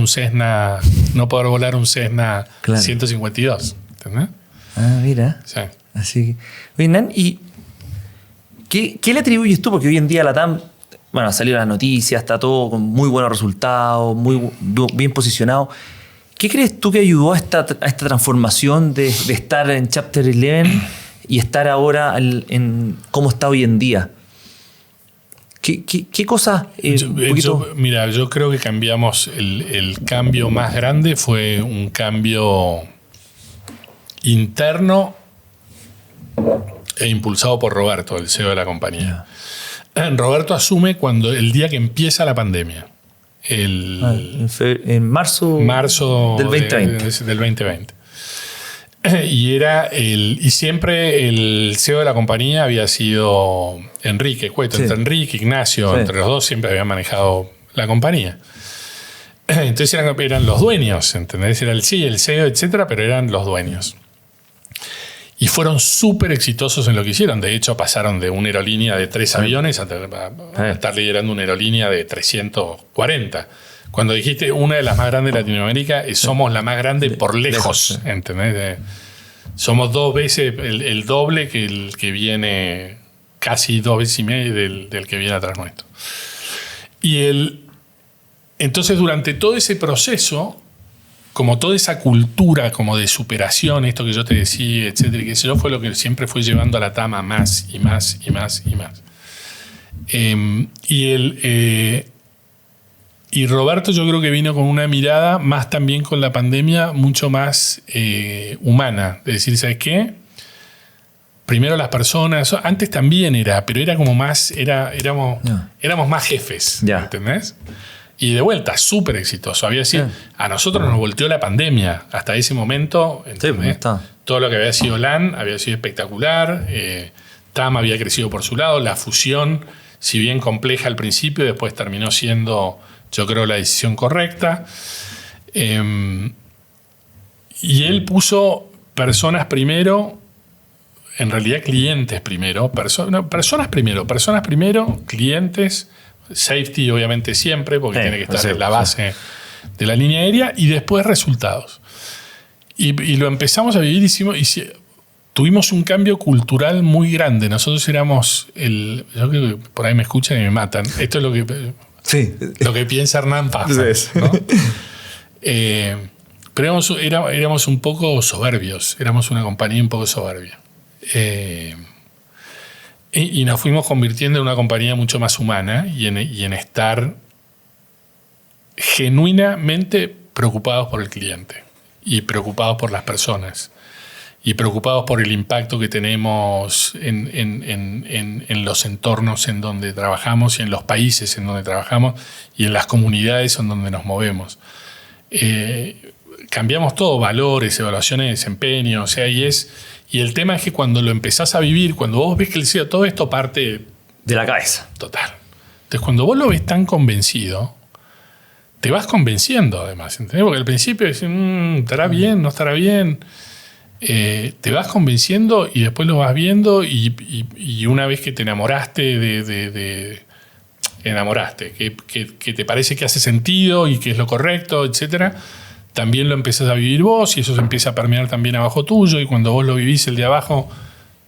volar un Cessna 152. ¿Entendés? Ah, mira. Sí. Así que, oye, Hernán, ¿y qué le atribuyes tú? Porque hoy en día la TAM, bueno, ha salido las noticias, está todo con muy buenos resultados, muy bien posicionado. ¿Qué crees tú que ayudó a esta transformación de estar en Chapter 11 y estar ahora en cómo está hoy en día? ¿Qué cosas? Mira, yo creo que cambiamos. El cambio más grande fue un cambio interno e impulsado por Roberto, el CEO de la compañía. Roberto asume el día que empieza la pandemia. En marzo del 2020. Del 2020. Y siempre el CEO de la compañía había sido Enrique Cueto. Entre Enrique, Ignacio, entre los dos siempre habían manejado la compañía. Entonces eran los dueños, ¿entendés? Era el CEO, etcétera, pero eran los dueños. Y fueron súper exitosos en lo que hicieron. De hecho, pasaron de una aerolínea de 3 aviones a estar liderando una aerolínea de 340. Cuando dijiste una de las más grandes de Latinoamérica, somos la más grande por lejos. ¿Entendés? Somos 2 veces el doble que el que viene, casi 2 veces y media del que viene atrás nuestro. Entonces, durante todo ese proceso, como toda esa cultura como de superación, esto que yo te decía, etcétera, y que eso fue lo que siempre fue llevando a la TAM a más y más y más y más. Y Roberto yo creo que vino con una mirada más también con la pandemia, mucho más humana. De decir, ¿sabes qué? Primero las personas, antes también pero era como más, éramos más jefes, ¿entendés? Y de vuelta, súper exitoso. A nosotros nos volteó la pandemia. Hasta ese momento, todo lo que había sido LAN había sido espectacular. TAM había crecido por su lado. La fusión, si bien compleja al principio, después terminó siendo, yo creo, la decisión correcta. Y él puso personas primero, en realidad clientes primero. Personas primero, clientes. Safety, obviamente, siempre, porque tiene que estar en la base de la línea aérea, y después resultados. Y lo empezamos a vivir, tuvimos un cambio cultural muy grande. Nosotros éramos yo creo que por ahí me escuchan y me matan. Esto es lo que piensa Hernán pasa, ¿no? Pero éramos un poco soberbios, éramos una compañía un poco soberbia. Y nos fuimos convirtiendo en una compañía mucho más humana y en estar genuinamente preocupados por el cliente y preocupados por las personas y preocupados por el impacto que tenemos en los entornos en donde trabajamos y en los países en donde trabajamos y en las comunidades en donde nos movemos. Cambiamos todo, valores, evaluaciones de desempeño, y el tema es que cuando lo empezás a vivir, cuando vos ves que todo esto parte de la cabeza. Total. Entonces, cuando vos lo ves tan convencido, te vas convenciendo además, ¿entendés? Porque al principio decís, ¿estará bien? ¿No estará bien? Te vas convenciendo y después lo vas viendo y una vez que te enamoraste que te parece que hace sentido y que es lo correcto, etcétera, también lo empezás a vivir vos y eso se empieza a permear también abajo tuyo, y cuando vos lo vivís, el de abajo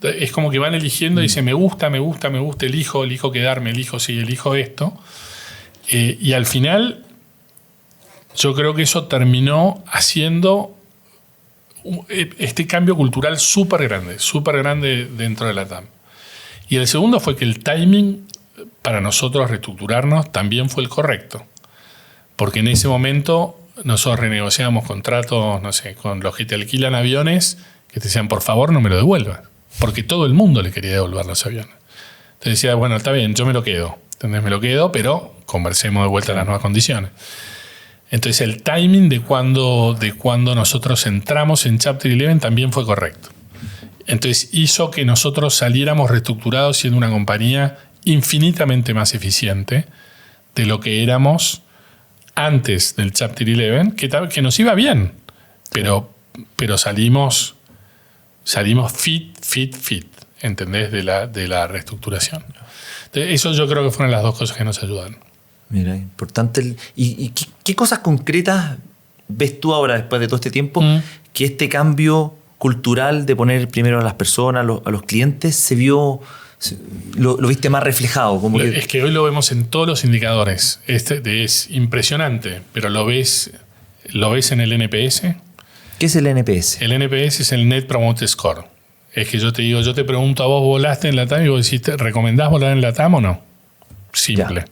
es como que van eligiendo y dicen me gusta, elijo quedarme, elijo esto, y al final yo creo que eso terminó haciendo este cambio cultural súper grande dentro de la TAM. Y el segundo fue que el timing para nosotros reestructurarnos también fue el correcto, porque en ese momento nosotros renegociábamos contratos, no sé, con los que te alquilan aviones, que te decían, por favor, no me lo devuelvas. Porque todo el mundo le quería devolver los aviones. Entonces decía, bueno, está bien, yo me lo quedo. ¿Entendés? Me lo quedo, pero conversemos de vuelta en las nuevas condiciones. Entonces el timing de cuando nosotros entramos en Chapter 11 también fue correcto. Entonces hizo que nosotros saliéramos reestructurados siendo una compañía infinitamente más eficiente de lo que éramos antes del Chapter 11, que nos iba bien, pero salimos fit, ¿entendés? De la reestructuración. Entonces, eso yo creo que fueron las dos cosas que nos ayudaron. Mira, importante. ¿Y qué cosas concretas ves tú ahora, después de todo este tiempo, que este cambio cultural de poner primero a las personas, a los clientes, lo viste más reflejado? Es que hoy lo vemos en todos los indicadores. Es impresionante, pero lo ves en el NPS. ¿Qué es el NPS? El NPS es el Net Promoter Score. Es que yo te pregunto a vos, ¿volaste en LATAM? Y vos decís, ¿recomendás volar en LATAM o no? Simple. Ya.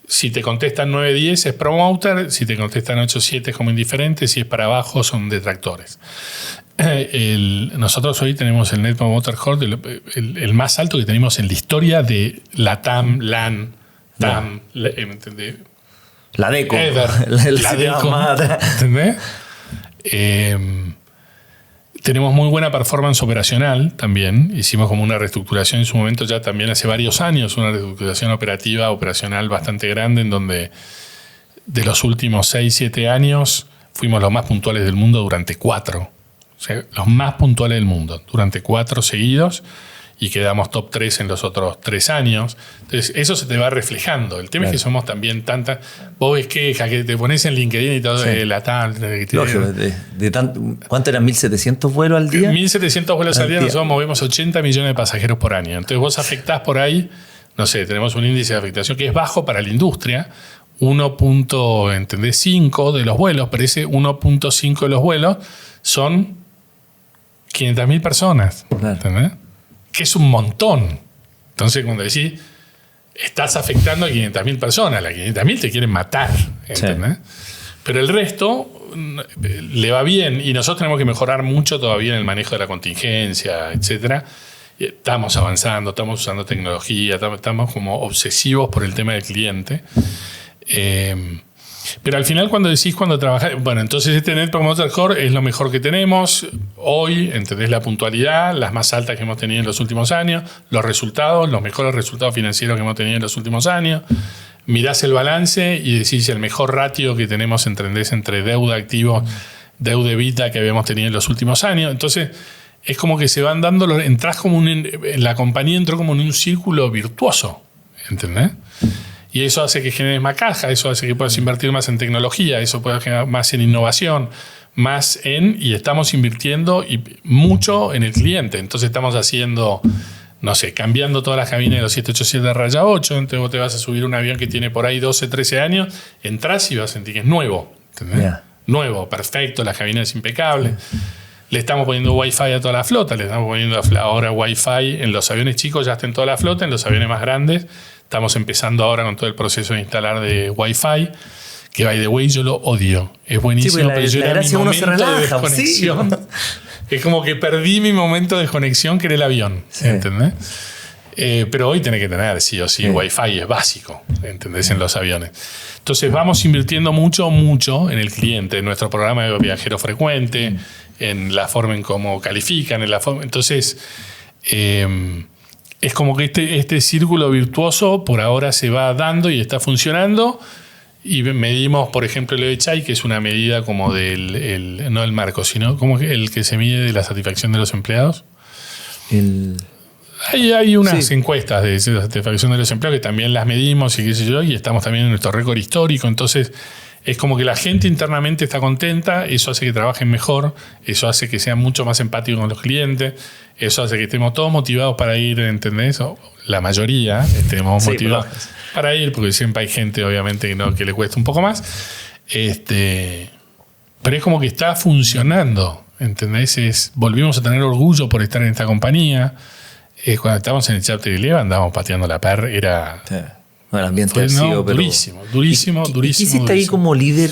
Si te contestan 9-10 es promoter, si te contestan 8-7 es como indiferente, si es para abajo son detractores. Nosotros hoy tenemos el Net Promoter Score, el más alto que tenemos en la historia de LATAM, LAN, TAM, ¿entendés? La DECO. La DECO, ¿entendés? Tenemos muy buena performance operacional también. Hicimos como una reestructuración en su momento ya también hace varios años, una reestructuración operacional bastante grande en donde de los últimos 6-7 años fuimos los más puntuales del mundo durante 4. O sea, los más puntuales del mundo durante 4 seguidos y quedamos top 3 en los otros 3 años. Entonces eso se te va reflejando. El tema es que somos también tantas... Vos ves quejas que te pones en LinkedIn y todo de la tal... ¿Cuánto eran 1.700 vuelos al día? 1.700 vuelos al día. Nosotros movemos 80 millones de pasajeros por año. Entonces vos afectás por ahí, no sé, tenemos un índice de afectación que es bajo para la industria, 1.5 de los vuelos, pero ese 1.5 de los vuelos son 500.000 personas. Claro. ¿Entendés? Que es un montón. Entonces, cuando decís, estás afectando a 500.000 personas, las 500.000 te quieren matar, ¿entendés? Sí. Pero el resto le va bien y nosotros tenemos que mejorar mucho todavía en el manejo de la contingencia, etcétera. Estamos avanzando, estamos usando tecnología, estamos como obsesivos por el tema del cliente. Pero al final cuando trabajás, bueno, entonces este Net Promoter Score es lo mejor que tenemos hoy, ¿entendés? La puntualidad, las más altas que hemos tenido en los últimos años, los resultados, los mejores resultados financieros que hemos tenido en los últimos años. Mirás el balance y decís el mejor ratio que tenemos, ¿entendés? Entre deuda activo, deuda EBITDA que habíamos tenido en los últimos años. Entonces es como que se van dando, la compañía entró como en un círculo virtuoso, ¿entendés? Y eso hace que generes más caja, eso hace que puedas invertir más en tecnología, eso puede generar más en innovación, y estamos invirtiendo mucho en el cliente. Entonces estamos haciendo, no sé, cambiando todas las cabinas de los 787-8, entonces vos te vas a subir un avión que tiene por ahí 12, 13 años, entras y vas a sentir que es nuevo, ¿entendés? Yeah. Nuevo, perfecto, las cabinas es impecable. Le estamos poniendo Wi-Fi a toda la flota, le estamos poniendo ahora Wi-Fi en los aviones chicos, ya está en toda la flota, en los aviones más grandes. Estamos empezando ahora con todo el proceso de instalar de Wi-Fi, que by the way yo lo odio. Es buenísimo, sí, pero yo era mi momento de desconexión. Sí. Es como que perdí mi momento de desconexión que era el avión, sí. ¿Entendés? Pero hoy tenés que tener sí o sí, Wi-Fi es básico, ¿entendés? En los aviones. Entonces vamos invirtiendo mucho en el cliente, en nuestro programa de viajero frecuente, en la forma en cómo califican, entonces... es como que este círculo virtuoso por ahora se va dando y está funcionando y medimos, por ejemplo, el EBCHAI, que es una medida como no el marco, sino como el que se mide de la satisfacción de los empleados. Hay unas encuestas de satisfacción de los empleados que también las medimos y qué sé yo, y estamos también en nuestro récord histórico, entonces... Es como que la gente internamente está contenta, eso hace que trabajen mejor, eso hace que sean mucho más empáticos con los clientes, eso hace que estemos todos motivados para ir, ¿entendés? La mayoría estemos motivados para ir, porque siempre hay gente, obviamente, que le cuesta un poco más. Pero es como que está funcionando, ¿entendés? Volvimos a tener orgullo por estar en esta compañía. Cuando estábamos en el Chapter 11 andábamos pateando la perra, era... Sí. No, el ambiente ha sido, pero... durísimo. ¿Qué hiciste ahí como líder?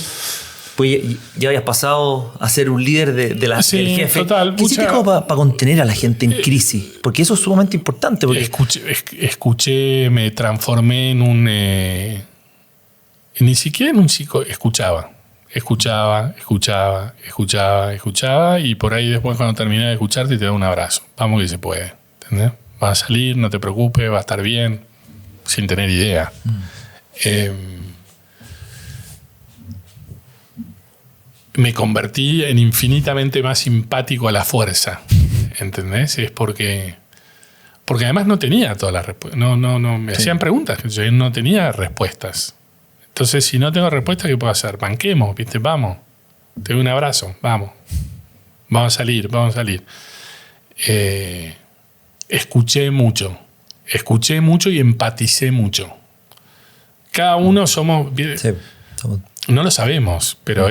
Pues ya habías pasado a ser un líder del jefe. Total. ¿Qué hiciste como para contener a la gente en crisis? Porque eso es sumamente importante. Porque... Escuché, me transformé en ni siquiera en un chico escuchaba, y por ahí después cuando terminé de escucharte te da un abrazo. Vamos que se puede, ¿entendés? Vas a salir, no te preocupes, va a estar bien, sin tener idea. Me convertí en infinitamente más simpático a la fuerza, ¿entendés? Es porque además no tenía todas las respuestas. No, me hacían preguntas, yo no tenía respuestas. Entonces, si no tengo respuesta, ¿qué puedo hacer? Banquemos, ¿viste? Vamos. Te doy un abrazo, vamos. Vamos a salir. Escuché mucho y empaticé mucho. Cada uno somos... Sí, no lo sabemos, pero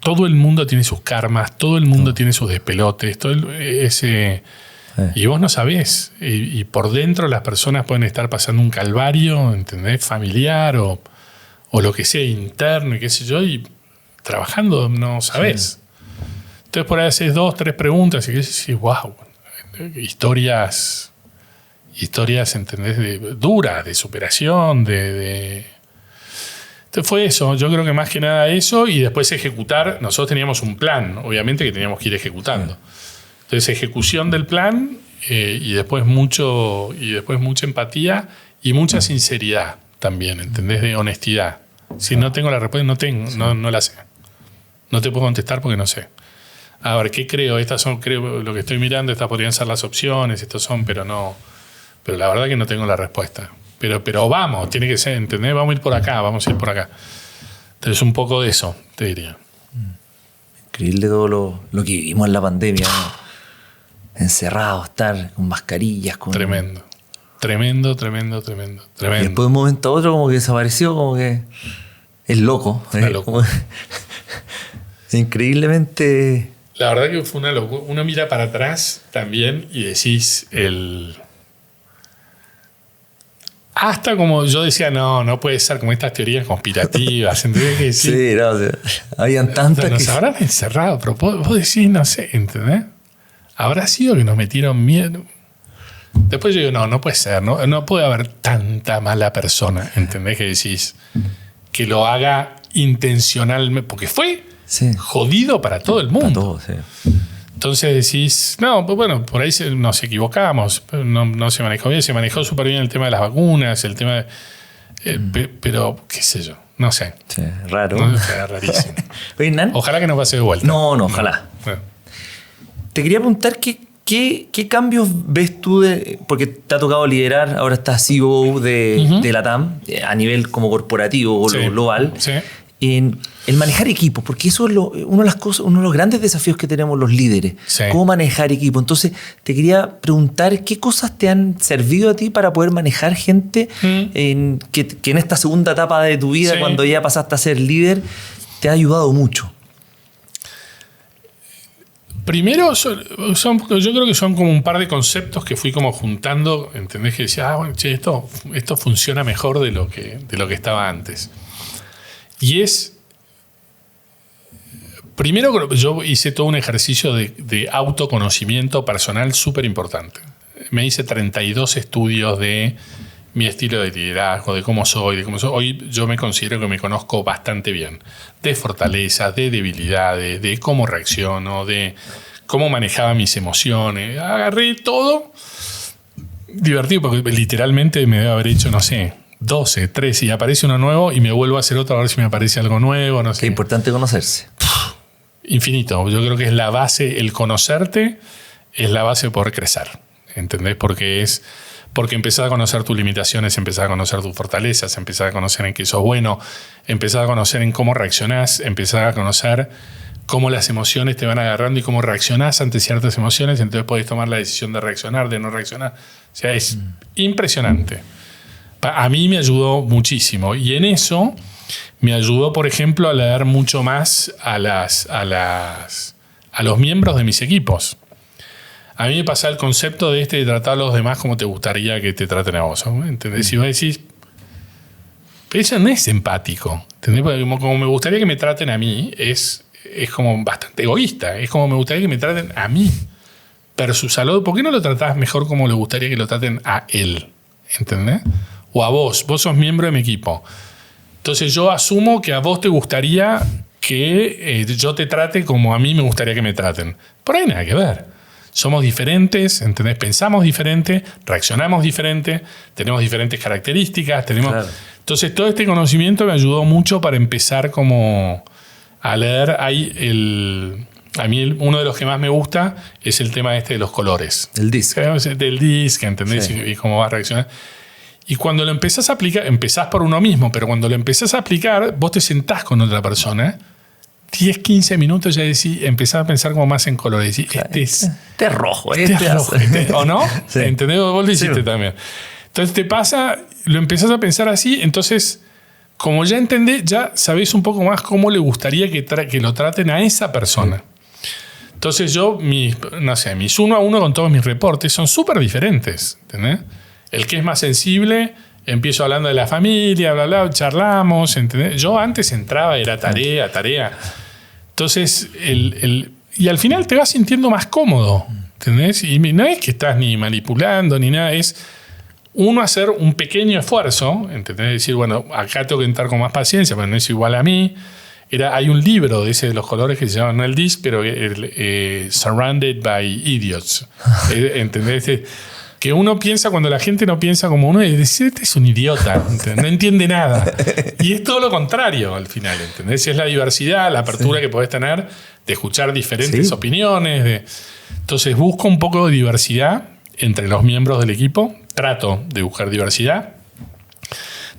todo el mundo tiene sus karmas, todo el mundo tiene sus despelotes, y vos no sabés. Y por dentro las personas pueden estar pasando un calvario, ¿entendés? Familiar o lo que sea, interno y qué sé yo, y trabajando no sabés. Sí. Entonces por ahí haces 2, 3 preguntas y decís, wow, historias, ¿entendés? Duras, de superación, Entonces fue eso, yo creo que más que nada eso, y después ejecutar. Nosotros teníamos un plan, obviamente, que teníamos que ir ejecutando. Entonces ejecución del plan, y después mucha empatía y mucha sinceridad también, ¿entendés? De honestidad. Si no tengo la respuesta, no la sé. No te puedo contestar porque no sé. A ver, ¿qué creo? Creo lo que estoy mirando, estas podrían ser las opciones, estos son, pero no. Pero la verdad que no tengo la respuesta. Pero vamos, tiene que ser, ¿entendés? Vamos a ir por acá. Entonces un poco de eso, te diría. Increíble todo lo que vivimos en la pandemia, ¿no? Encerrados, estar con mascarillas. Tremendo. Y después de un momento a otro como que desapareció, como que es loco. Loco. Increíblemente... La verdad que fue una locura. Uno mira para atrás también y decís hasta como yo decía, no puede ser como estas teorías conspirativas. ¿Entendés? Que sí, no, o sea, habían tantas nos habrán encerrado, pero vos decís, no sé, ¿entendés? Habrá sido que nos metieron miedo. Después yo digo, no puede ser, no puede haber tanta mala persona, ¿entendés? Que decís que lo haga intencionalmente, porque fue jodido para todo el mundo. Para todo, sí. Entonces decís, pues bueno, por ahí nos equivocamos, no se manejó bien, se manejó súper bien el tema de las vacunas, el tema de... pero, qué sé yo, no sé. Sí, raro. Rarísimo. Oye, Nan, ojalá que no pase de vuelta. No, ojalá. Bueno. Te quería preguntar ¿qué cambios ves tú porque te ha tocado liderar, ahora estás CEO de LATAM a nivel como corporativo o global, en el manejar equipos, porque eso es uno de los grandes desafíos que tenemos los líderes, cómo manejar equipo. Entonces te quería preguntar qué cosas te han servido a ti para poder manejar gente que en esta segunda etapa de tu vida, cuando ya pasaste a ser líder, te ha ayudado mucho. Primero, yo creo que son como un par de conceptos que fui como juntando, ¿entendés? Que decía, bueno, che, esto funciona mejor de lo que estaba antes. Y primero yo hice todo un ejercicio de autoconocimiento personal súper importante. Me hice 32 estudios de mi estilo de liderazgo, de cómo soy, Hoy yo me considero que me conozco bastante bien. De fortalezas, de debilidades, de cómo reacciono, de cómo manejaba mis emociones. Agarré todo. Divertido, porque literalmente me debe haber hecho, 12, 13, y aparece uno nuevo y me vuelvo a hacer otro a ver si me aparece algo nuevo, no sé. Qué importante conocerse. Infinito. Yo creo que es la base, el conocerte es la base de poder crecer. ¿Entendés? Porque empezás a conocer tus limitaciones, empezás a conocer tus fortalezas, empezás a conocer en qué sos bueno, empezás a conocer en cómo reaccionás, empezás a conocer cómo las emociones te van agarrando y cómo reaccionás ante ciertas emociones, entonces podés tomar la decisión de reaccionar, de no reaccionar. O sea, es impresionante. A mí me ayudó muchísimo, y en eso me ayudó, por ejemplo, a leer mucho más a los miembros de mis equipos. A mí me pasa el concepto de tratar a los demás como te gustaría que te traten a vos, ¿no? ¿Entendés? Si vos decís, pero eso no es empático, ¿entendés? Porque como me gustaría que me traten a mí, es como bastante egoísta. Es como me gustaría que me traten a mí versus al otro. ¿Por qué no lo tratás mejor como le gustaría que lo traten a él? ¿Entendés? O a vos sos miembro de mi equipo. Entonces yo asumo que a vos te gustaría que yo te trate como a mí me gustaría que me traten. Por ahí nada que ver. Somos diferentes, ¿entendés? Pensamos diferente, reaccionamos diferente, tenemos diferentes características. Claro. Entonces todo este conocimiento me ayudó mucho para empezar como a leer. A mí uno de los que más me gusta es el tema de los colores. El DISC. Del DISC, ¿entendés? Sí. Y cómo va a reaccionar. Y cuando lo empezás a aplicar, empezás por uno mismo, pero cuando lo empezás a aplicar, vos te sentás con otra persona, 10, 15 minutos ya empezás a pensar como más en colores. Decís, este es rojo. Este es rojo. ¿O no? Sí. ¿Entendés? Vos lo hiciste también. Entonces te pasa, lo empezás a pensar así, entonces, como ya entendés, ya sabés un poco más cómo le gustaría que lo traten a esa persona. Entonces yo, mis 1 a 1 con todos mis reportes son súper diferentes, ¿entendés? El que es más sensible, empiezo hablando de la familia, bla, bla, charlamos, ¿entendés? Yo antes entraba, era tarea. Entonces, y al final te vas sintiendo más cómodo, ¿entendés? Y no es que estás ni manipulando ni nada, es uno hacer un pequeño esfuerzo, ¿entendés? Decir, bueno, acá tengo que entrar con más paciencia, pero no es igual a mí. Hay un libro de los colores que se llama, no el DISC, pero Surrounded by Idiots. ¿Entendés? Que uno piensa, cuando la gente no piensa como uno, es decir, este es un idiota, ¿entendés? No entiende nada. Y es todo lo contrario al final, ¿entendés? Es la diversidad, la apertura que podés tener de escuchar diferentes opiniones. Entonces busco un poco de diversidad entre los miembros del equipo, trato de buscar diversidad.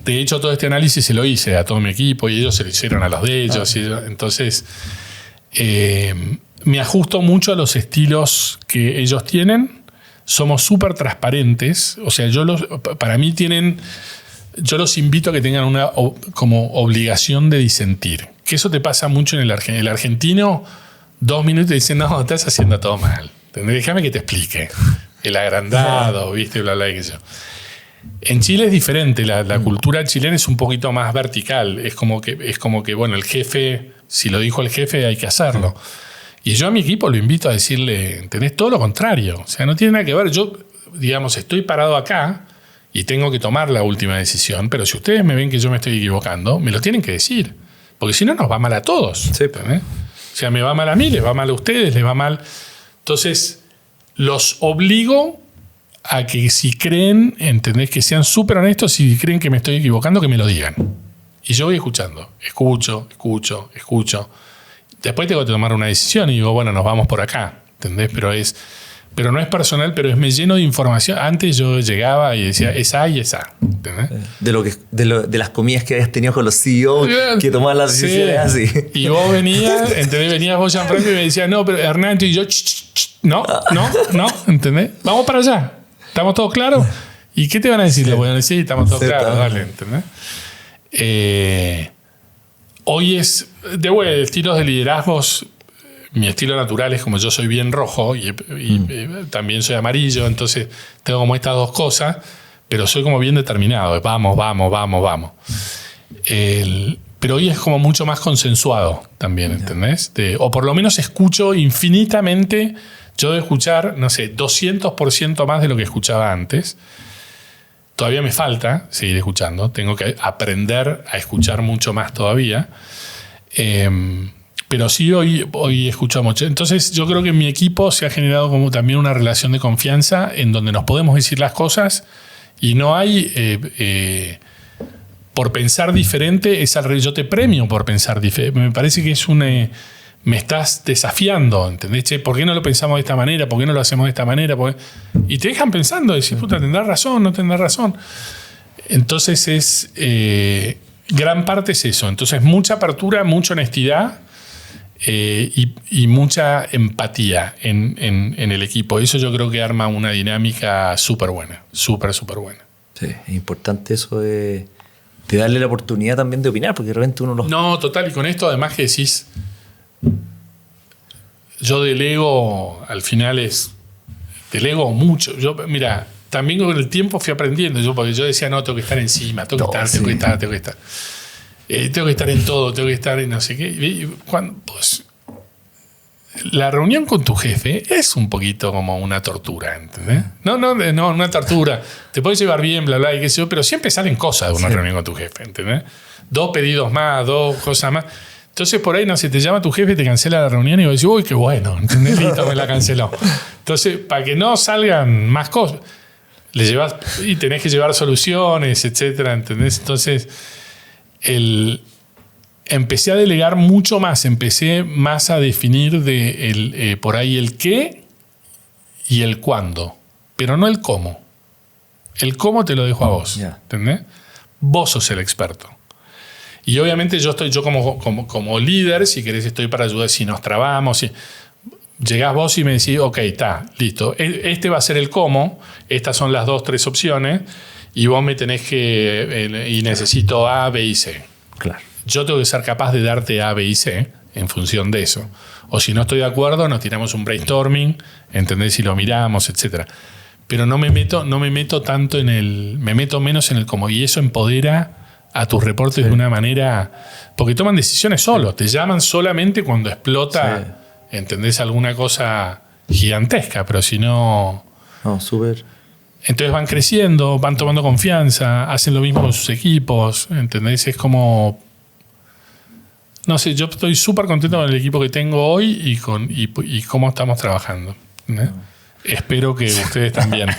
De hecho, todo este análisis se lo hice a todo mi equipo y ellos se lo hicieron a los de ellos. Entonces, me ajusto mucho a los estilos que ellos tienen. Somos súper transparentes. O sea, para mí yo los invito a que tengan una como obligación de disentir. Que eso te pasa mucho en el argentino. 2 minutos y dicen, no, estás haciendo todo mal. Déjame que te explique. El agrandado, ¿viste? Bla, bla, y qué sé yo. En Chile es diferente, la cultura chilena es un poquito más vertical, es como que, bueno, el jefe, si lo dijo el jefe hay que hacerlo. Y yo a mi equipo lo invito a decirle, tenés todo lo contrario, o sea, no tiene nada que ver, yo, digamos, estoy parado acá y tengo que tomar la última decisión, pero si ustedes me ven que yo me estoy equivocando, me lo tienen que decir, porque si no nos va mal a todos. Sí. O sea, me va mal a mí, les va mal a ustedes, les va mal. Entonces, los obligo a que si creen, ¿entendés? Que sean súper honestos, si creen que me estoy equivocando, que me lo digan. Y yo voy escuchando. Escucho. Después tengo que tomar una decisión y digo, bueno, nos vamos por acá, ¿entendés? Pero no es personal, pero me lleno de información. Antes yo llegaba y decía, es A y es A, ¿entendés? De las comidas que habías tenido con los CEO que tomaban las decisiones así. Y vos venías, ¿entendés? Venías vos, Gianfranco, y me decías, no, pero Hernán, y yo, no, ¿entendés? Vamos para allá. ¿Estamos todos claros? ¿Y qué te van a decir? Lo voy a decir, estamos todos claros, dale, ¿entendés? Hoy es, de estilos de liderazgos, mi estilo natural es como yo soy bien rojo y también soy amarillo, entonces tengo como estas dos cosas, pero soy como bien determinado, vamos. Pero hoy es como mucho más consensuado también, ¿entendés? O por lo menos escucho infinitamente. Yo debo escuchar, no sé, 200% más de lo que escuchaba antes. Todavía me falta seguir escuchando. Tengo que aprender a escuchar mucho más todavía. Pero sí, hoy escucho mucho. Entonces, yo creo que en mi equipo se ha generado como también una relación de confianza en donde nos podemos decir las cosas y no hay... por pensar diferente, yo te premio por pensar diferente. Me parece que es me estás desafiando, ¿entendés? Che, ¿por qué no lo pensamos de esta manera? ¿Por qué no lo hacemos de esta manera? Y te dejan pensando, decís, puta, ¿tendrás razón? ¿No tendrás razón? Entonces gran parte es eso. Entonces mucha apertura, mucha honestidad y mucha empatía en el equipo. Eso yo creo que arma una dinámica súper buena, súper buena. Sí, es importante eso de darle la oportunidad también de opinar, porque de repente uno No, total, y con esto además que decís, yo delego, al final delego mucho. Mira, también con el tiempo fui aprendiendo, porque yo decía, no, tengo que estar encima, tengo que estar. Tengo que estar en todo, tengo que estar en no sé qué. Y cuando, pues, la reunión con tu jefe es un poquito como una tortura, ¿entendés? No, una tortura. Te puedes llevar bien, bla, bla, y qué sé yo, pero siempre salen cosas de una reunión con tu jefe, ¿entendés? 2 pedidos más, 2 cosas más. Entonces, por ahí, no sé, te llama tu jefe, te cancela la reunión y vos decís, uy, qué bueno, ¿entendés? Listo, me la canceló. Entonces, para que no salgan más cosas, le llevas y tenés que llevar soluciones, etcétera, ¿entendés? Entonces, empecé a delegar mucho más, empecé más a definir por ahí el qué y el cuándo, pero no el cómo. El cómo te lo dejo a vos, ¿entendés? Vos sos el experto. Y obviamente yo como líder, si querés, estoy para ayudar si nos trabamos. Si llegás vos y me decís, ok, está, listo. Este va a ser el cómo, estas son las 2, 3 opciones, y vos me tenés que... y necesito A, B y C. Claro. Yo tengo que ser capaz de darte A, B y C en función de eso. O si no estoy de acuerdo, nos tiramos un brainstorming, ¿entendés? Y lo miramos, etcétera. Pero no me meto tanto me meto menos en el cómo. Y eso empodera a tus reportes de una manera... Porque toman decisiones solos. Te llaman solamente cuando explota, ¿entendés? Alguna cosa gigantesca. Pero si no... No, súper. Entonces van creciendo, van tomando confianza, hacen lo mismo con sus equipos, ¿entendés? Es como... No sé, yo estoy súper contento con el equipo que tengo hoy y cómo estamos trabajando, ¿eh? Espero que ustedes también.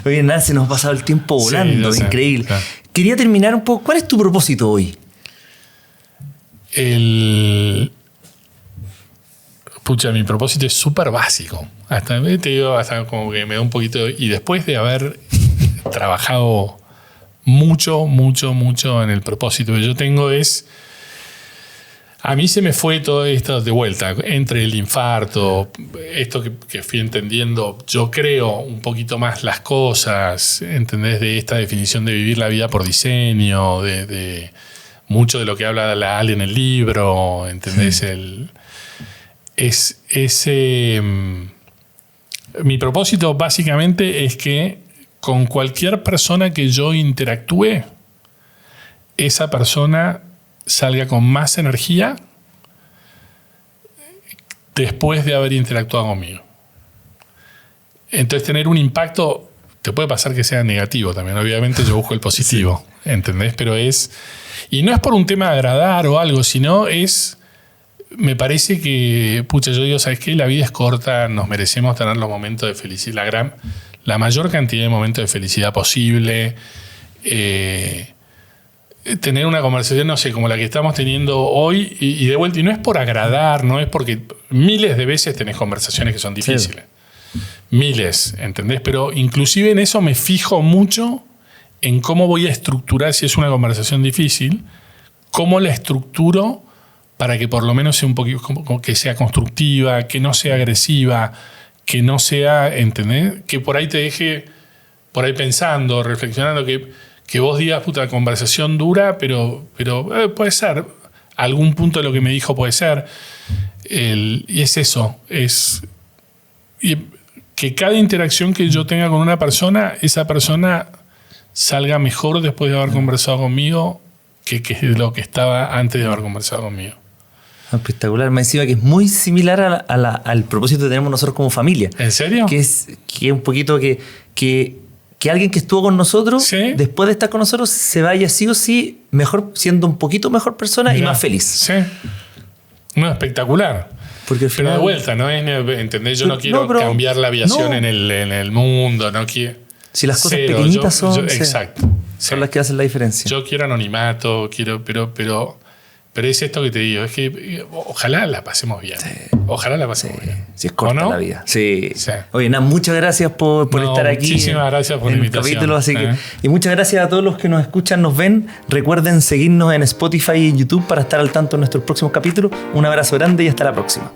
Oye, nada, se nos ha pasado el tiempo volando, Sí, increíble. Claro. Quería terminar un poco. ¿Cuál es tu propósito hoy? Pucha, mi propósito es súper básico. Hasta como que me da un poquito... Y después de haber trabajado mucho en el propósito que yo tengo es... A mí se me fue todo esto de vuelta, entre el infarto, esto que fui entendiendo, yo creo un poquito más las cosas, ¿entendés? De esta definición de vivir la vida por diseño, de mucho de lo que habla la Ale en el libro, ¿entendés? Mi propósito básicamente es que con cualquier persona que yo interactúe, esa persona salga con más energía después de haber interactuado conmigo. Entonces tener un impacto, te puede pasar que sea negativo también, obviamente yo busco el positivo, ¿entendés? Pero y no es por un tema de agradar o algo, sino me parece que, pucha, yo digo, ¿sabes qué? La vida es corta, nos merecemos tener los momentos de felicidad, la mayor cantidad de momentos de felicidad posible, tener una conversación, no sé, como la que estamos teniendo hoy, y de vuelta, y no es por agradar, no es porque miles de veces tenés conversaciones que son difíciles. Sí. Miles, ¿entendés? Pero inclusive en eso me fijo mucho en cómo voy a estructurar, si es una conversación difícil, cómo la estructuro para que por lo menos sea un poquito, que sea constructiva, que no sea agresiva, que no sea, ¿entendés? Que por ahí te deje por ahí pensando, reflexionando, que vos digas, puta, conversación dura, pero puede ser. Algún punto de lo que me dijo puede ser. Y es eso. Y que cada interacción que yo tenga con una persona, esa persona salga mejor después de haber conversado conmigo que lo que estaba antes de haber conversado conmigo. Espectacular. Me decía que es muy similar al propósito que tenemos nosotros como familia. ¿En serio? Que es un poquito que alguien que estuvo con nosotros, ¿sí?, después de estar con nosotros, se vaya sí o sí mejor, siendo un poquito mejor persona. Mirá, y más feliz. Sí. No, espectacular. Porque al final, pero de vuelta, ¿no? ¿Entendés? Yo no quiero cambiar la aviación en el mundo. No quiero... Si las cosas pequeñitas son... Exacto. Son las que hacen la diferencia. Yo quiero anonimato, pero es esto que te digo, es que ojalá la pasemos bien. Sí. Ojalá la pasemos bien. Si es corta la vida. Sí. Oye, Nan, muchas gracias por estar aquí. Muchísimas gracias por la invitación. Capítulo, así que, y muchas gracias a todos los que nos escuchan, nos ven. Recuerden seguirnos en Spotify y YouTube para estar al tanto de nuestros próximos capítulos. Un abrazo grande y hasta la próxima.